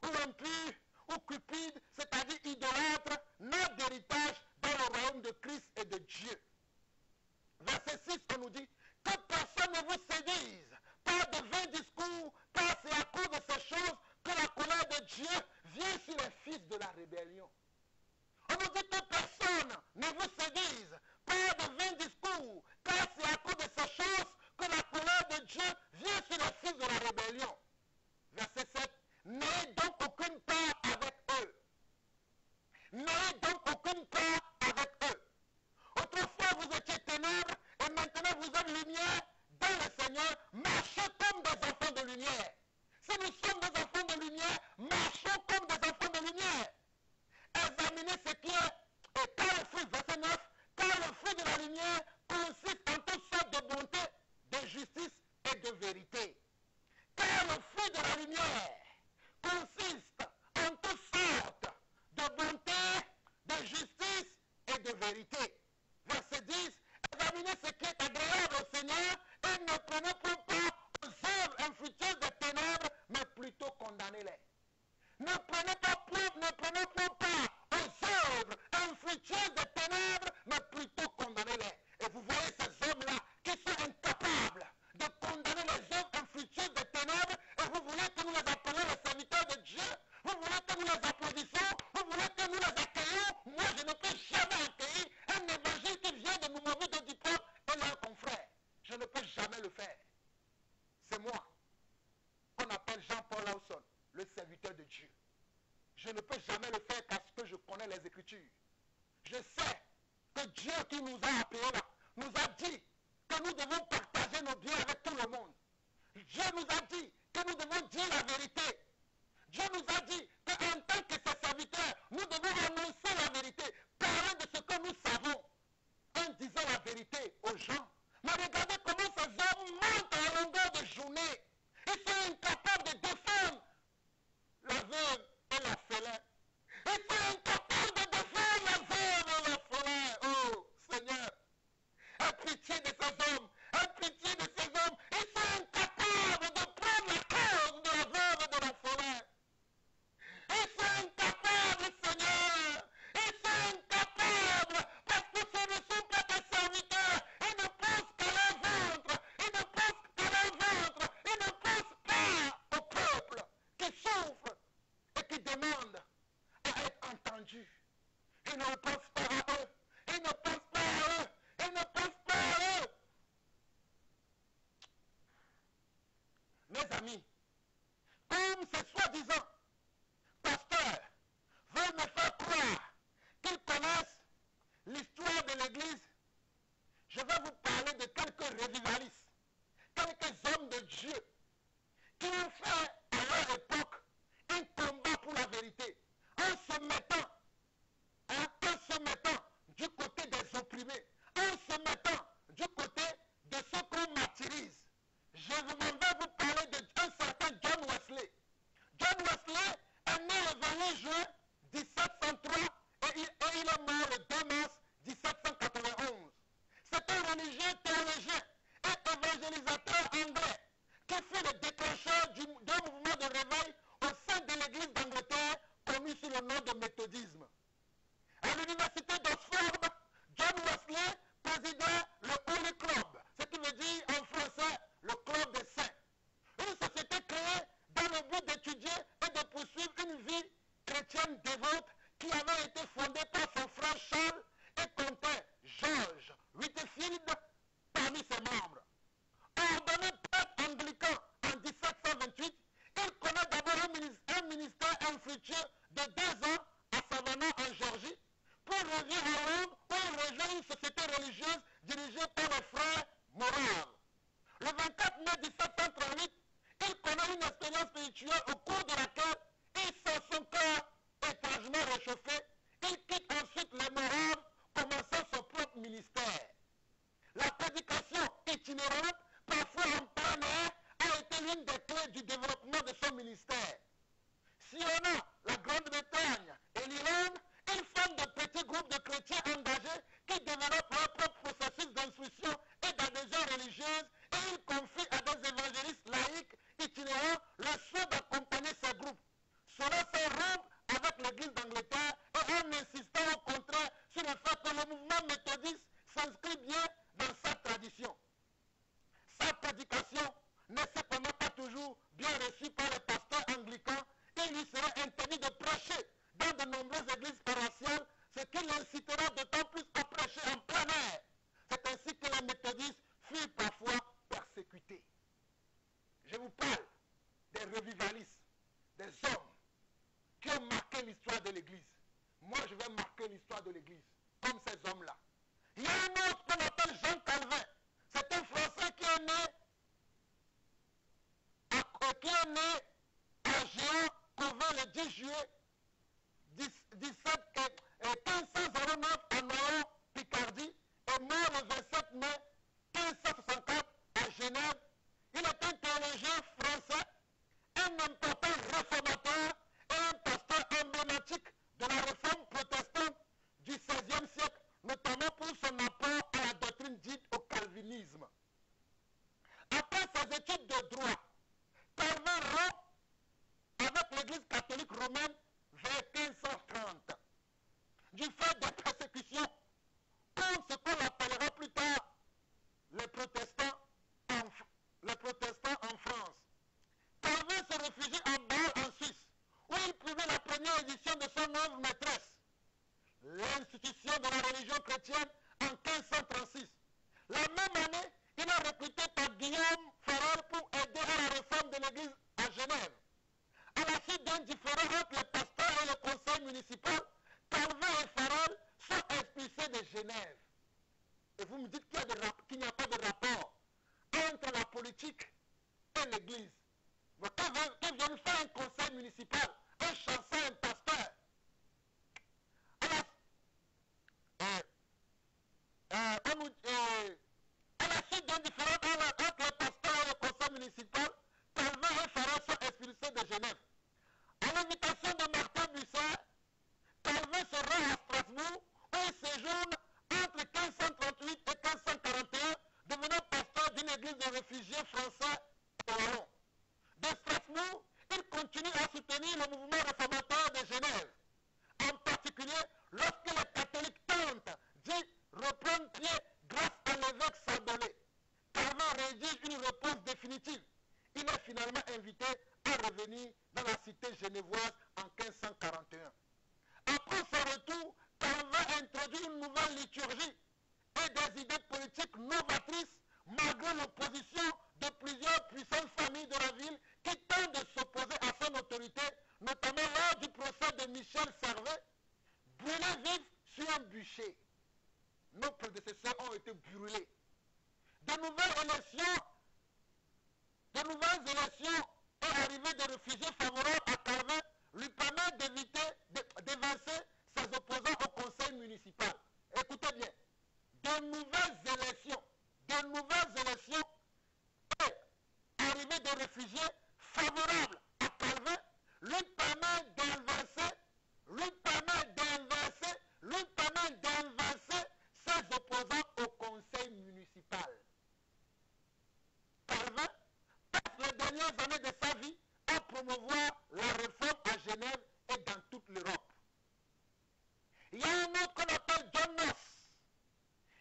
ou impur ou cupide, c'est-à-dire idolâtre, n'a d'héritage dans le royaume de Christ et de Dieu. Verset 6, on nous dit que personne ne vous séduise par de vains discours, car c'est à cause de ces choses que la colère de Dieu vient sur les fils de la rébellion. On nous dit que personne ne vous séduise par de vains discours, car c'est à cause de ces choses que la colère de Dieu vient sur les fils de la rébellion. Verset 7, n'ayez donc aucune part avec eux. N'ayez donc aucune part avec eux. Autrefois vous étiez ténèbres et maintenant vous êtes lumière dans le Seigneur. Marchez comme des enfants de lumière. Si nous sommes des enfants de lumière, marchons comme des enfants de lumière. Examinez ce qui est, et car le fruit, verset 9, car le fruit de la lumière consiste en toutes sortes de bonté, de justice et de vérité. Car le fruit de la lumière consiste en toutes sortes de bonté, de justice et de vérité. Verset 10, examinez ce qui est agréable au Seigneur et ne prenez point part aux œuvres infructueuses des ténèbres, mais plutôt condamnez-les. Ne prenez point part aux œuvres infructueuses des ténèbres, mais plutôt condamnez-les. Et vous voyez ces hommes-là qui sont incapables de condamner les œuvres infructueuses des ténèbres, et vous voulez que nous les appelions les serviteurs de Dieu, vous voulez que nous les applaudissions, vous voulez que nous les accueillions. Moi, je ne peux jamais accueillir un évangile qui vient de Moumourid du peuple et leurs confrères. Je ne peux jamais le faire. C'est moi qu'on appelle Jean-Paul Lawson, le serviteur de Dieu. Je ne peux jamais le faire parce que je connais les Écritures. Je sais que Dieu qui nous a appelés là, nous a dit que nous devons partager nos biens avec tout le monde. Dieu nous a dit que nous devons dire la vérité. Dieu nous a dit qu'en tant que ses serviteurs, nous devons annoncer la vérité, parler de ce que nous savons, en disant la vérité aux gens. Mais regardez comment ces hommes mentent à longueur de journée. Ils sont incapables de défendre la veuve et l'orphelin. Ils sont incapables de défendre la veuve et l'orphelin. Oh Seigneur, aie pitié de ces hommes. Aie pitié de ces hommes. Ils sont incapables de prendre la cause de la veuve et de l'orphelin. Ils sont incapables, Seigneur. Ils sont incapables parce que ce ne sont pas des serviteurs. Ils ne pensent qu'à leur ventre. Ils ne pensent qu'à leur ventre. Ils ne pensent pas au peuple qui souffre et qui demande à être entendu. Ils ne pensent pas à eux. Ils ne pensent pas à eux. Ils ne pensent pas à eux. Mes amis, comme ces soi-disant pasteurs veulent me faire croire qu'ils connaissent l'histoire de l'Église, je vais vous parler de quelques revivalistes, quelques hommes de Dieu qui ont fait à leur époque un combat pour la vérité, en se mettant du côté des opprimés, en se mettant du côté de ceux qu'on martyrise. Je vais vous parler d'un certain John Wesley. John Wesley est né le 28 juin 1703 et il est mort le 2 mars 1791. C'est un religieux théologien et évangélisateur anglais qui fut le déclencheur d'un mouvement de réveil au sein de l'Église d'Angleterre connu sous le nom de méthodisme. À l'université d'Oxford, John Wesley présidait le Holy Club, ce qui veut dire en français le club des saints. Une société créée dans le but d'étudier et de poursuivre une vie chrétienne dévote qui avait été fondée par son frère Charles et comptait George Whitefield parmi ses membres. Ordonné prêtre anglican en 1728, il connaît d'abord un ministère infructueux de 2 ans à Savannah en Géorgie, pour revenir à Londres où il rejoint une société religieuse dirigée par le frère Moral. Le 24 mai 1738, il connaît une expérience spirituelle au cours de laquelle il sent son cœur étrangement réchauffé. Il quitte ensuite les Moraves, commençant son propre ministère. La prédication itinérante, parfois en plein air, a été l'une des clés du développement de son ministère. Sillonnant la Grande-Bretagne et l'Irlande, il forme de petits groupes de chrétiens engagés qui développent leur propre processus d'instruction et d'adhésion religieuse, et il confie à des évangélistes laïcs itinérants le soin d'accompagner ces groupes. Cela se rompt avec l'Église d'Angleterre et en insistant au contraire sur le fait que le mouvement méthodiste s'inscrit bien dans sa tradition. Sa prédication n'est cependant pas toujours bien reçue par les pasteurs anglicans. Il lui serait interdit de prêcher dans de nombreuses églises paroissiales, ce qui l'incitera d'autant plus à prêcher en plein air. C'est ainsi que les méthodistes furent parfois persécutés. Je vous parle des revivalistes, des hommes qui ont marqué l'histoire de l'Église. Moi, je vais marquer l'histoire de l'Église, comme ces hommes-là. Il y a un autre qu'on appelle Jean Calvin. C'est un Français qui est né à Géant-Cauvin le 10 juillet 1509 à Noyon, Picardie, et mort le 27 mai 1564 à Genève. Il est un théologien français, un important réformateur et un pasteur emblématique de la réforme protestante du XVIe siècle, notamment pour son apport à la doctrine dite au calvinisme. Après ses études de droit, Calvin rompt avec l'Église catholique romaine vers 1530. Du fait des persécutions contre ce qu'on appellera plus tard les protestants en France, Calvin se réfugie à Bâle en Suisse, où il publie la première édition de son œuvre maîtresse, l'institution de la religion chrétienne, en 1536. La même année, il est recruté par Guillaume Farel pour aider à la réforme de l'Église à Genève. À la suite d'un différend entre les pasteurs et le conseil municipal, Calvin et Farel sont expulsés de Genève. Et vous me dites qu'il n'y a pas de rapport entre la politique et l'Église. Que vient faire un conseil municipal, un chancelier, un pasteur? À la suite d'un différend entre les pasteurs et le conseil municipal, Calvin et Farel sont expulsés de Genève. À l'invitation de Martin Bucer, Calvin se rend à Strasbourg, où il séjourne entre 1538 et 1541, devenant pasteur d'une église de réfugiés français au Wallon. De Strasbourg, il continue à soutenir le mouvement réformateur de Genève, en particulier lorsque les catholiques tentent d'y reprendre pied grâce à l'évêque Sadolet. Calvin rédige une réponse définitive. Il est finalement invité à revenir dans la cité genevoise en 1541. Après son retour, Calvin introduit une nouvelle liturgie et des idées politiques novatrices malgré l'opposition de plusieurs puissantes familles de la ville qui tentent de s'opposer à son autorité, notamment lors du procès de Michel Servet, brûlé vif sur un bûcher. Nos prédécesseurs ont été brûlés. De nouvelles élections et l'arrivée des réfugiés favorables à Calvin lui permettent d'évincer ses opposants au conseil municipal. Écoutez bien, de nouvelles élections et l'arrivée des réfugiés favorables à Calvin lui permettent d'évincer ses opposants au conseil municipal. Calvin passe les dernières années de sa vie à promouvoir la réforme à Genève et dans toute l'Europe. Il y a un autre qu'on appelle John Knox.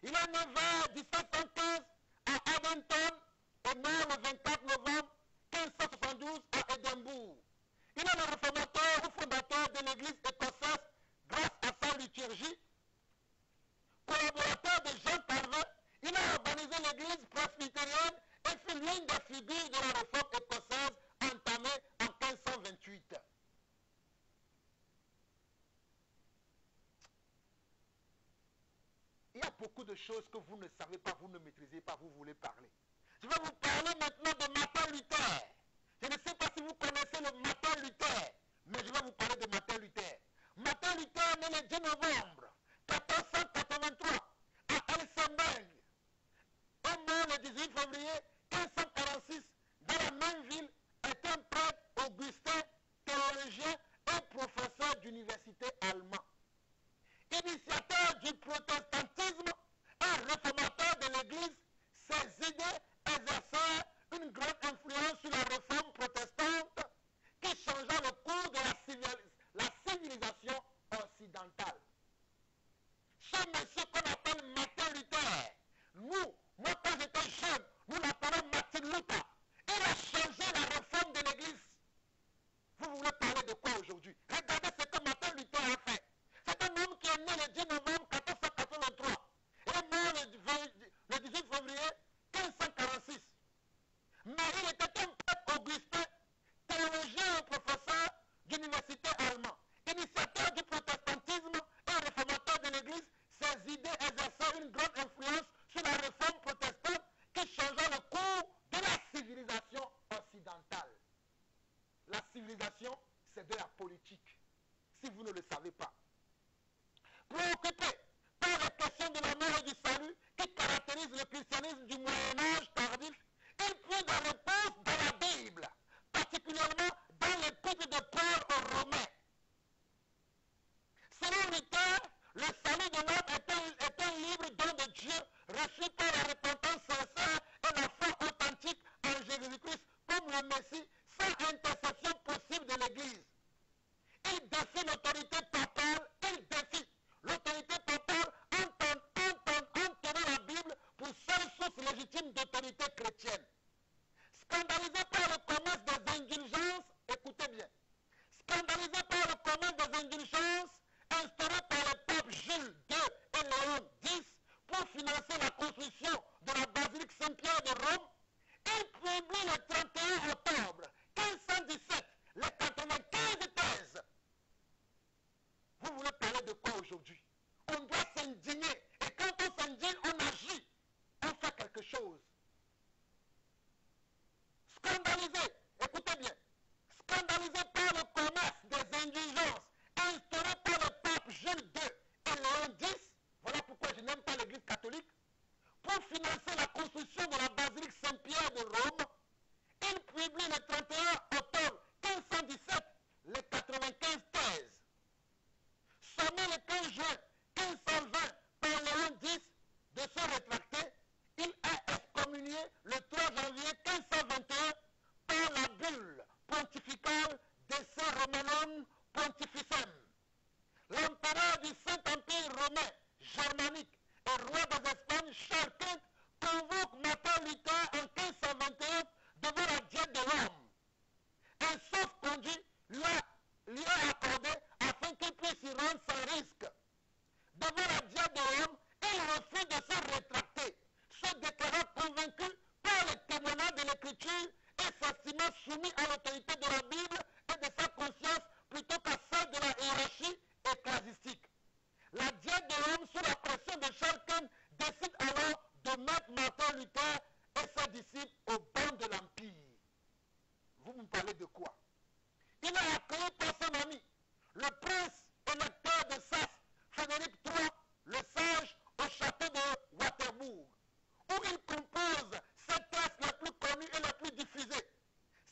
Il est né vers 1715 à Addington et mort le 24 novembre 1572 à Édimbourg. Il est le réformateur ou fondateur de l'église écossaise grâce à sa liturgie figure de la réforme écossaise entamée en 1528. Il y a beaucoup de choses que vous ne savez pas, vous ne maîtrisez pas, vous voulez parler. Je vais vous parler maintenant de Martin Luther. Je ne sais pas si vous connaissez le Martin Luther, mais je vais vous parler de Martin Luther. Martin Luther né le 10 novembre 1483 à Helsingborg et mort le 18 février 1546 dans la même ville est un prêtre augustin, théologien et professeur d'université allemand. Initiateur du protestantisme et réformateur de l'Église, ses idées exercèrent une grande influence sur la réforme protestante qui changea le cours de la civilisation occidentale. Ce monsieur qu'on appelle Martin Luther, moi quand j'étais jeune, nous l'appelons Martin Luther. Il a changé la réforme de l'Église. Vous voulez parler de quoi aujourd'hui? Regardez ce que Martin Luther a fait. C'est un homme qui est né le 10 novembre 1483 et est mort le 18 février 1546. Mais il était un prêtre augustin, théologien et professeur d'université allemand. Initiateur du protestantisme et réformateur de l'Église, ses idées exerçaient une grande influence sur la réforme protestante qui changea le cours de la civilisation occidentale. La civilisation, c'est de la politique, si vous ne le savez pas. Préoccupé par les questions de la mort et du salut qui caractérisent le christianisme du Moyen-Âge tardif, il prit des réponses dans la Bible, particulièrement dans l'épître de Paul aux Romains. Selon Luther, le salut de l'homme est un libre don de Dieu reçu par la repentance sincère et la foi authentique en Jésus-Christ comme le Messie, sans intercession possible de l'Église. Il défie l'autorité papale, il défie l'autorité papale en tenant la Bible pour seule source légitime d'autorité chrétienne. Scandalisé par le commerce des indulgences, écoutez bien, scandalisé par le commerce des indulgences instauré par le pape Jules II et Léon X pour financer la construction de la basilique Saint-Pierre de Rome, il publie le 31 octobre 1517 les 95 thèses. Vous voulez parler de quoi aujourd'hui? On doit s'indigner. Et quand on s'indigne, on agit. On fait quelque chose. Scandalisé, écoutez bien, scandalisé par le commerce des indulgences instauré par le pape Jules II et Léon X, voilà pourquoi je n'aime pas l'Église catholique, pour financer la construction de la basilique Saint-Pierre de Rome, il publie le 31 octobre 1517 les 95 thèses. Sommé le 15 juin 1520 par Léon X de se rétracter, il est excommunié le 3 janvier 1521 par la bulle pontificale de Romanum Pontificem. L'empereur du Saint-Empire romain germanique et roi des Espagnes, Charles V, convoque Martin Luther en 1521 devant la diète de Rome. Un sauf-conduit lui est accordé afin qu'il puisse y rendre sans risque. Devant la diète de Rome, il refuse de se rétracter, se déclarant convaincu par les témoignages de l'Écriture et s'estimant soumis à l'autorité de la Bible et de sa conscience plutôt qu'à celle de la hiérarchie ecclésiastique. La diète de Rome, sous la pression de Charles Quint, décide alors de mettre Martin Luther et ses disciples au banc de l'Empire. Vous me parlez de quoi? Il est accueilli par son ami, le prince électeur de Saxe, Frédéric III, le sage, au château de Waterbourg, où il compose ses thèses les plus connues et les plus diffusées.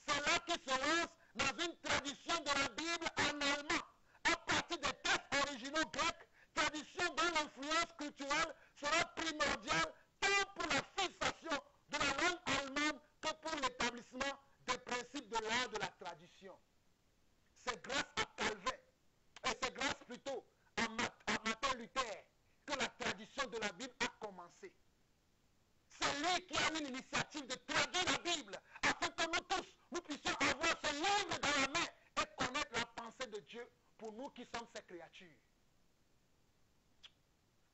C'est là qu'il se lance dans une tradition de la Bible en allemand, à partir des textes originaux grecs, tradition dont l'influence culturelle sera primordiale tant pour la fixation de la langue allemande que pour l'établissement des principes de l'art de la tradition. C'est grâce à Calvin, et c'est grâce plutôt à Martin Luther que la tradition de la Bible a commencé. C'est lui qui a eu l'initiative de traduire la Bible afin que nous tous, nous puissions avoir ce livre dans la main et connaître la pensée de Dieu pour nous qui sommes ses créatures.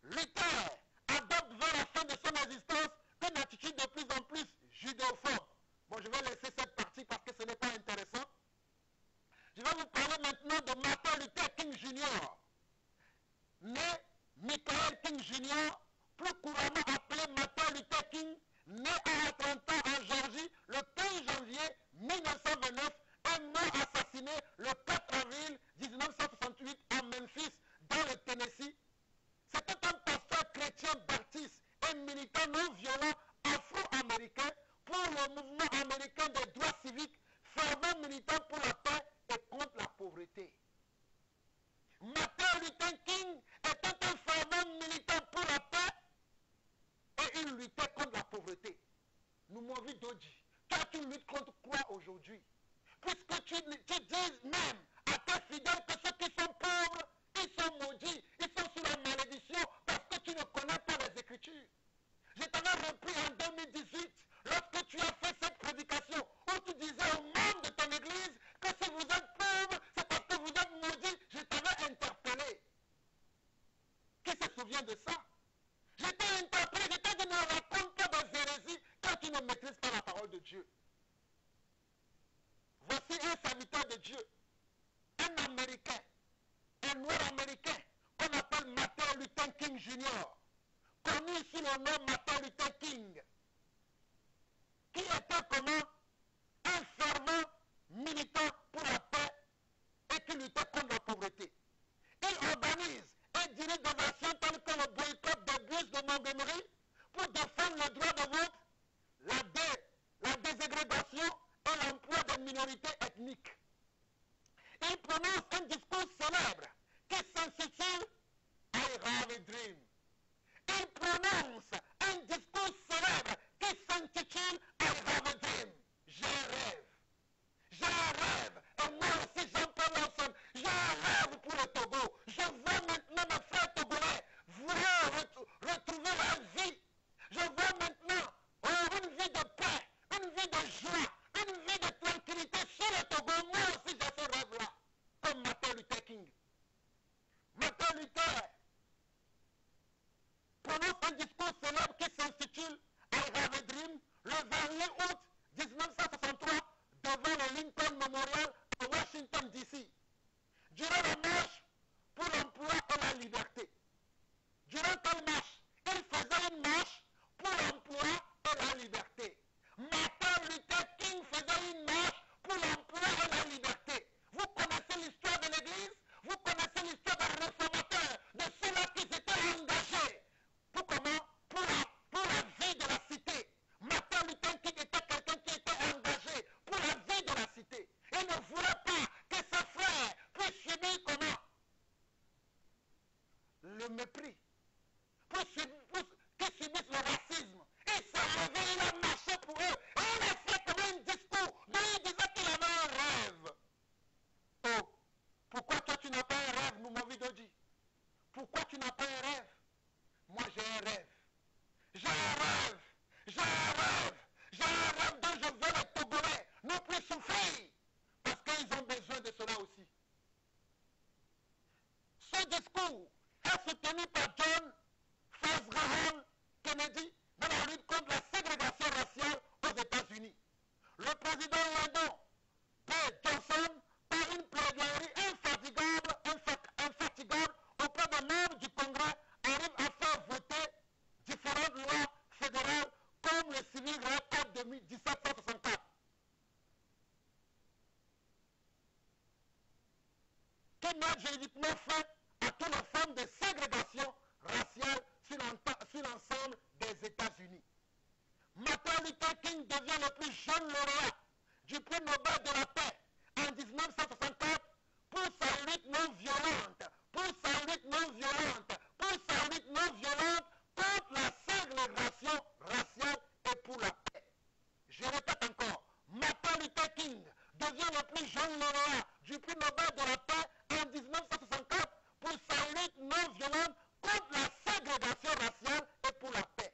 Luther adopte vers la fin de son existence une attitude de plus en plus judéophobe, Bon, je vais laisser cette partie parce que ce n'est pas intéressant. Je vais vous parler maintenant de Martin Luther King Jr. Né Michael King Jr., plus couramment appelé Martin Luther King, né à Atlanta en Géorgie le 15 janvier 1929, est mort assassiné le 4 avril 1968 à Memphis, dans le Tennessee. C'était un pasteur chrétien baptiste et militant non violent afro-américain pour le mouvement américain des droits civiques, fervent militant pour la paix et contre la pauvreté. Martin Luther King était un fervent militant pour la paix et il luttait contre la pauvreté. Nous m'avons vu Doji. Toi, tu luttes contre quoi aujourd'hui? Puisque tu dis même à tes fidèles que ceux qui sont pauvres, ils sont maudits, ils sont sous la malédiction parce que tu ne connais pas les Écritures. Je t'avais repris en 2018 lorsque tu as fait cette prédication où tu disais aux membres de ton église que si vous êtes pauvres, c'est parce que vous êtes maudits. Je t'avais interpellé. Qui se souvient de ça? Je t'ai interpellé, je t'ai dit ne raconte pas des hérésies quand tu ne maîtrises pas la parole de Dieu. Voici un serviteur de Dieu, un Américain, un noir américain qu'on appelle Martin Luther King Jr., connu sous le nom Martin Luther King, qui était comment un fervent militant pour la paix et qui luttait contre la pauvreté. Il organise et dirige des actions telles que le boycott des bus de Montgomery pour défendre le droit de vote, la déségrégation et l'emploi des minorités ethniques. Il prononce un discours célèbre qui s'intitule I have a dream. Il prononce un discours célèbre qui s'intitule I have a dream. J'ai un rêve. J'ai un rêve. Et moi aussi, Jean-Paul Lawson, j'ai un rêve pour le Togo. Je vois maintenant mes frères togolais vouloir retrouver leur vie. Je vois maintenant une vie de paix, une vie de joie, une vie de tranquillité sur le Togo. Moi aussi, j'ai ce rêve-là. Comme Martin Luther King. Martin Luther prononce un discours célèbre qui s'intitule I have a dream le 28 août 1963 devant le Lincoln Memorial à Washington, D.C. Durant la marche pour l'emploi et la liberté. Durant quelle marche? Il faisait une marche pour l'emploi et la liberté. Martin Luther King faisait une marche pour l'emploi et la liberté. Vous connaissez l'histoire de l'Église? Vous connaissez l'histoire des réformateurs, de ceux-là qui s'étaient engagés. Pour comment? Pour la vie de la cité. Martin Luther King était quelqu'un qui était engagé pour la vie de la cité. Il ne voulait pas que ses frères puissent subir comment? Le mépris. Qu'ils subissent le racisme. Il s'est levé, il a marché pour eux. Et il a fait comme un discours dont il disait qu'il avait un rêve. Oh, pourquoi toi tu n'as pas un rêve, Noumavi Doji? Pourquoi tu n'as pas un rêve? Moi j'ai un rêve. J'ai un rêve. J'ai un rêve. J'ai un rêve dont je veux les Togolais ne plus souffrir. Parce qu'ils ont besoin de cela aussi. Ce discours est soutenu par John Fitzgerald Kennedy dans la lutte contre la ségrégation raciale aux États-Unis. Le président Lyndon B. Johnson, par une plaidoirie infatigable auprès des membres du Congrès, arrive à faire voter différentes lois fédérales comme le Civil Rights Act de 1764. Qui met juridiquement fin à toutes les formes de ségrégation raciale sur l'ensemble des États-Unis. Martin Luther King devient le plus jeune lauréat du prix Nobel de la paix en 1964 pour sa lutte non violente, contre la ségrégation raciale et pour la paix. Je répète encore, Martin Luther King devient le plus jeune lauréat du prix Nobel de la paix en 1964 pour sa lutte non violente contre la ségrégation raciale et pour la paix.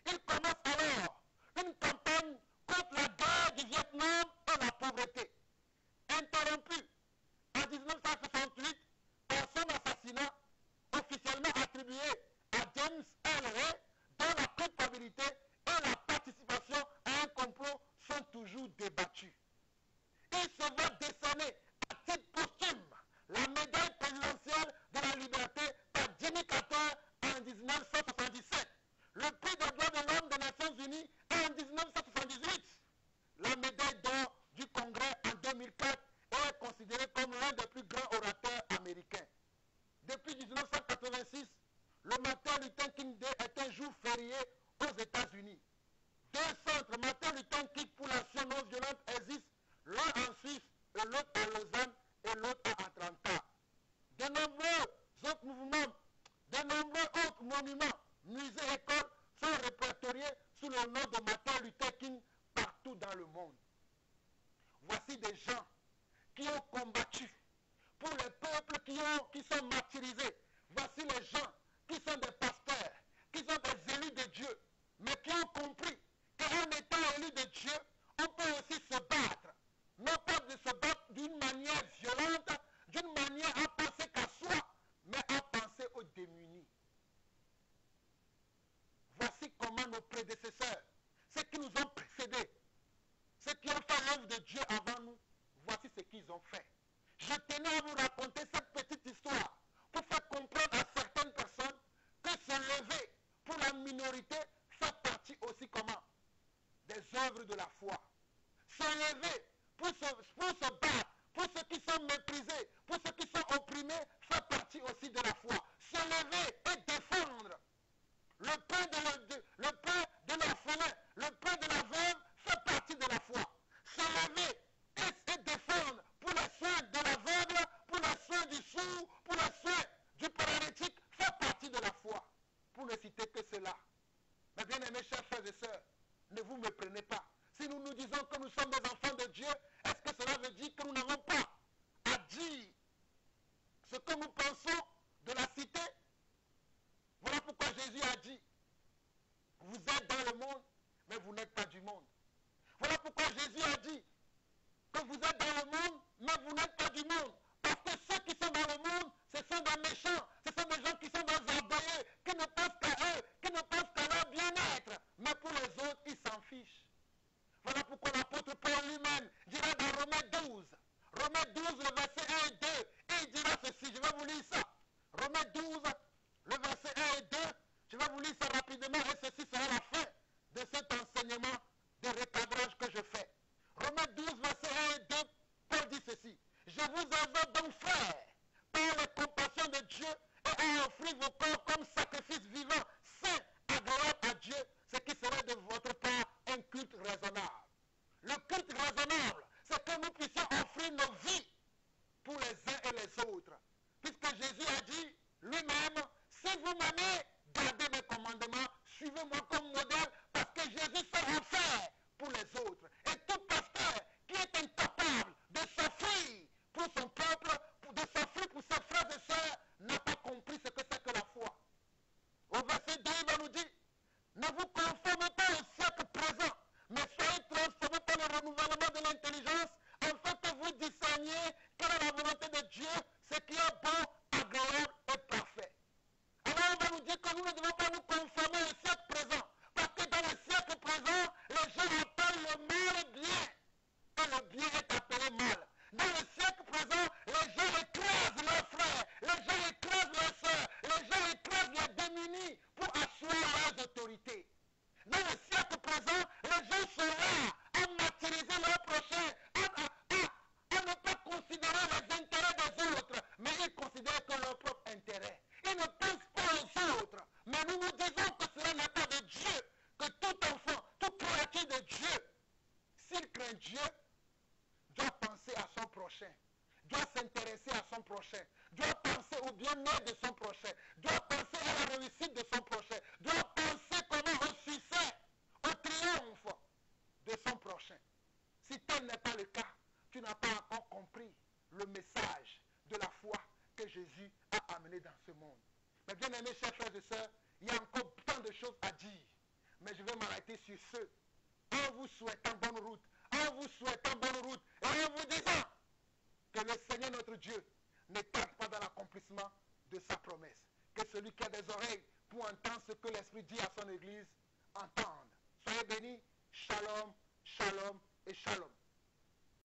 Il commence alors une campagne contre la guerre du Vietnam et la pauvreté. Interrompue en 1964 de nombreux autres mouvements, de nombreux autres monuments, musées, écoles sont répertoriés sous le nom de Martin Luther King partout dans le monde. Voici des gens qui ont combattu pour les peuples qui sont martyrisés. Voici les gens qui sont des pasteurs, qui sont des élus de Dieu, mais qui ont compris qu'en étant élus de Dieu, on peut aussi se battre. Non pas de se battre d'une manière violente, d'une manière à penser qu'à soi, mais à penser aux démunis. Voici comment nos prédécesseurs, ceux qui nous ont précédés, ceux qui ont fait l'œuvre de Dieu avant nous, voici ce qu'ils ont fait. Je tenais à vous raconter cette petite histoire pour faire comprendre à certaines personnes que se lever pour la minorité fait partie aussi comment? Des œuvres de la foi. Se lever pour se battre, pour ceux qui sont méprisés, pour ceux qui sont opprimés, fait partie aussi de la foi. Se lever et défendre le pain de l'orphelin, le pain de la veuve fait partie de la foi. Se lever et défendre pour les soins de l'aveugle, pour les soins du sourd, pour les soins du paralytique fait partie de la foi. Pour ne citer que cela. Mais bien aimés chers frères et sœurs, ne vous méprenez pas. Si nous nous disons que nous sommes des enfants de Dieu, est-ce que cela veut dire que nous n'avons pas à dire ce que nous pensons de la cité? Voilà pourquoi Jésus a dit, vous êtes dans le monde, mais vous n'êtes pas du monde. Voilà pourquoi Jésus a dit que vous êtes dans le monde, mais vous n'êtes pas du monde. Parce que ceux qui sont dans le monde, ce sont des méchants, ce sont des gens qui sont désargoyés, qui ne pensent qu'à eux, qui ne pensent qu'à leur bien-être. Mais pour les autres, ils s'en fichent. Voilà pourquoi l'apôtre Paul lui-même dira dans Romains 12, le verset 1 et 2, et il dira ceci, je vais vous lire ça. Romains 12, le verset 1 et 2, je vais vous lire ça rapidement et ceci sera la fin de cet enseignement de recadrage que je fais. Romains 12, verset 1 et 2, Paul dit ceci. Je vous exhorte donc, frères, par la compassion de Dieu, et à offrir vos corps comme sacrifice vivant, saint, agréable à Dieu, ce qui serait de votre part un culte raisonnable. Le culte raisonnable, c'est que nous puissions offrir nos vies pour les uns et les autres. Puisque Jésus a dit lui-même, si vous m'aimez, gardez mes commandements, suivez-moi comme modèle, parce que Jésus sera offert pour les autres. Et tout pasteur qui est incapable de s'offrir pour son peuple, de s'offrir pour ses frères et sœurs, n'a pas compris ce que c'est que la foi. Au verset 2, il va nous dire, ne vous conformez pas au siècle présent, mais soyez transformés par le renouvellement de l'intelligence, afin que vous discerniez quelle est la volonté de Dieu, ce qui est bon, agréable et parfait. Alors on va nous dire que nous ne devons pas nous conformer au siècle présent, parce que dans le siècle présent, les gens appellent le mal bien, et le bien est appelé mal. Dans le siècle présent, les gens écrasent leurs frères, les gens écrasent leurs sœurs, les gens écrasent les démunis pour assurer leurs autorités. Dans le siècle présent, les gens sont là à martyriser leurs prochains, à ne pas considérer les intérêts des autres, mais ils considèrent que leur propre intérêt. Ils ne pensent pas aux autres. Mais nous nous disons que cela n'est pas de Dieu, que tout enfant, toute créature de Dieu, s'il craint Dieu, doit penser à son prochain, doit s'intéresser à son prochain, doit penser au bien-être de son prochain, doit penser à la réussite de son prochain, doit penser comment au succès, au triomphe de son prochain. Si tel n'est pas le cas, tu n'as pas encore compris le message de la foi que Jésus a amené dans ce monde. Mais bien aimés chers frères et sœurs, il y a encore tant de choses à dire. Mais je vais m'arrêter sur ce, en vous souhaitant bonne route, en vous souhaitant bonne route, et en vous disant que le Seigneur notre Dieu ne tarde pas dans l'accomplissement de sa promesse. Que celui qui a des oreilles pour entendre ce que l'Esprit dit à son Église, entende. Soyez bénis, shalom, shalom et shalom.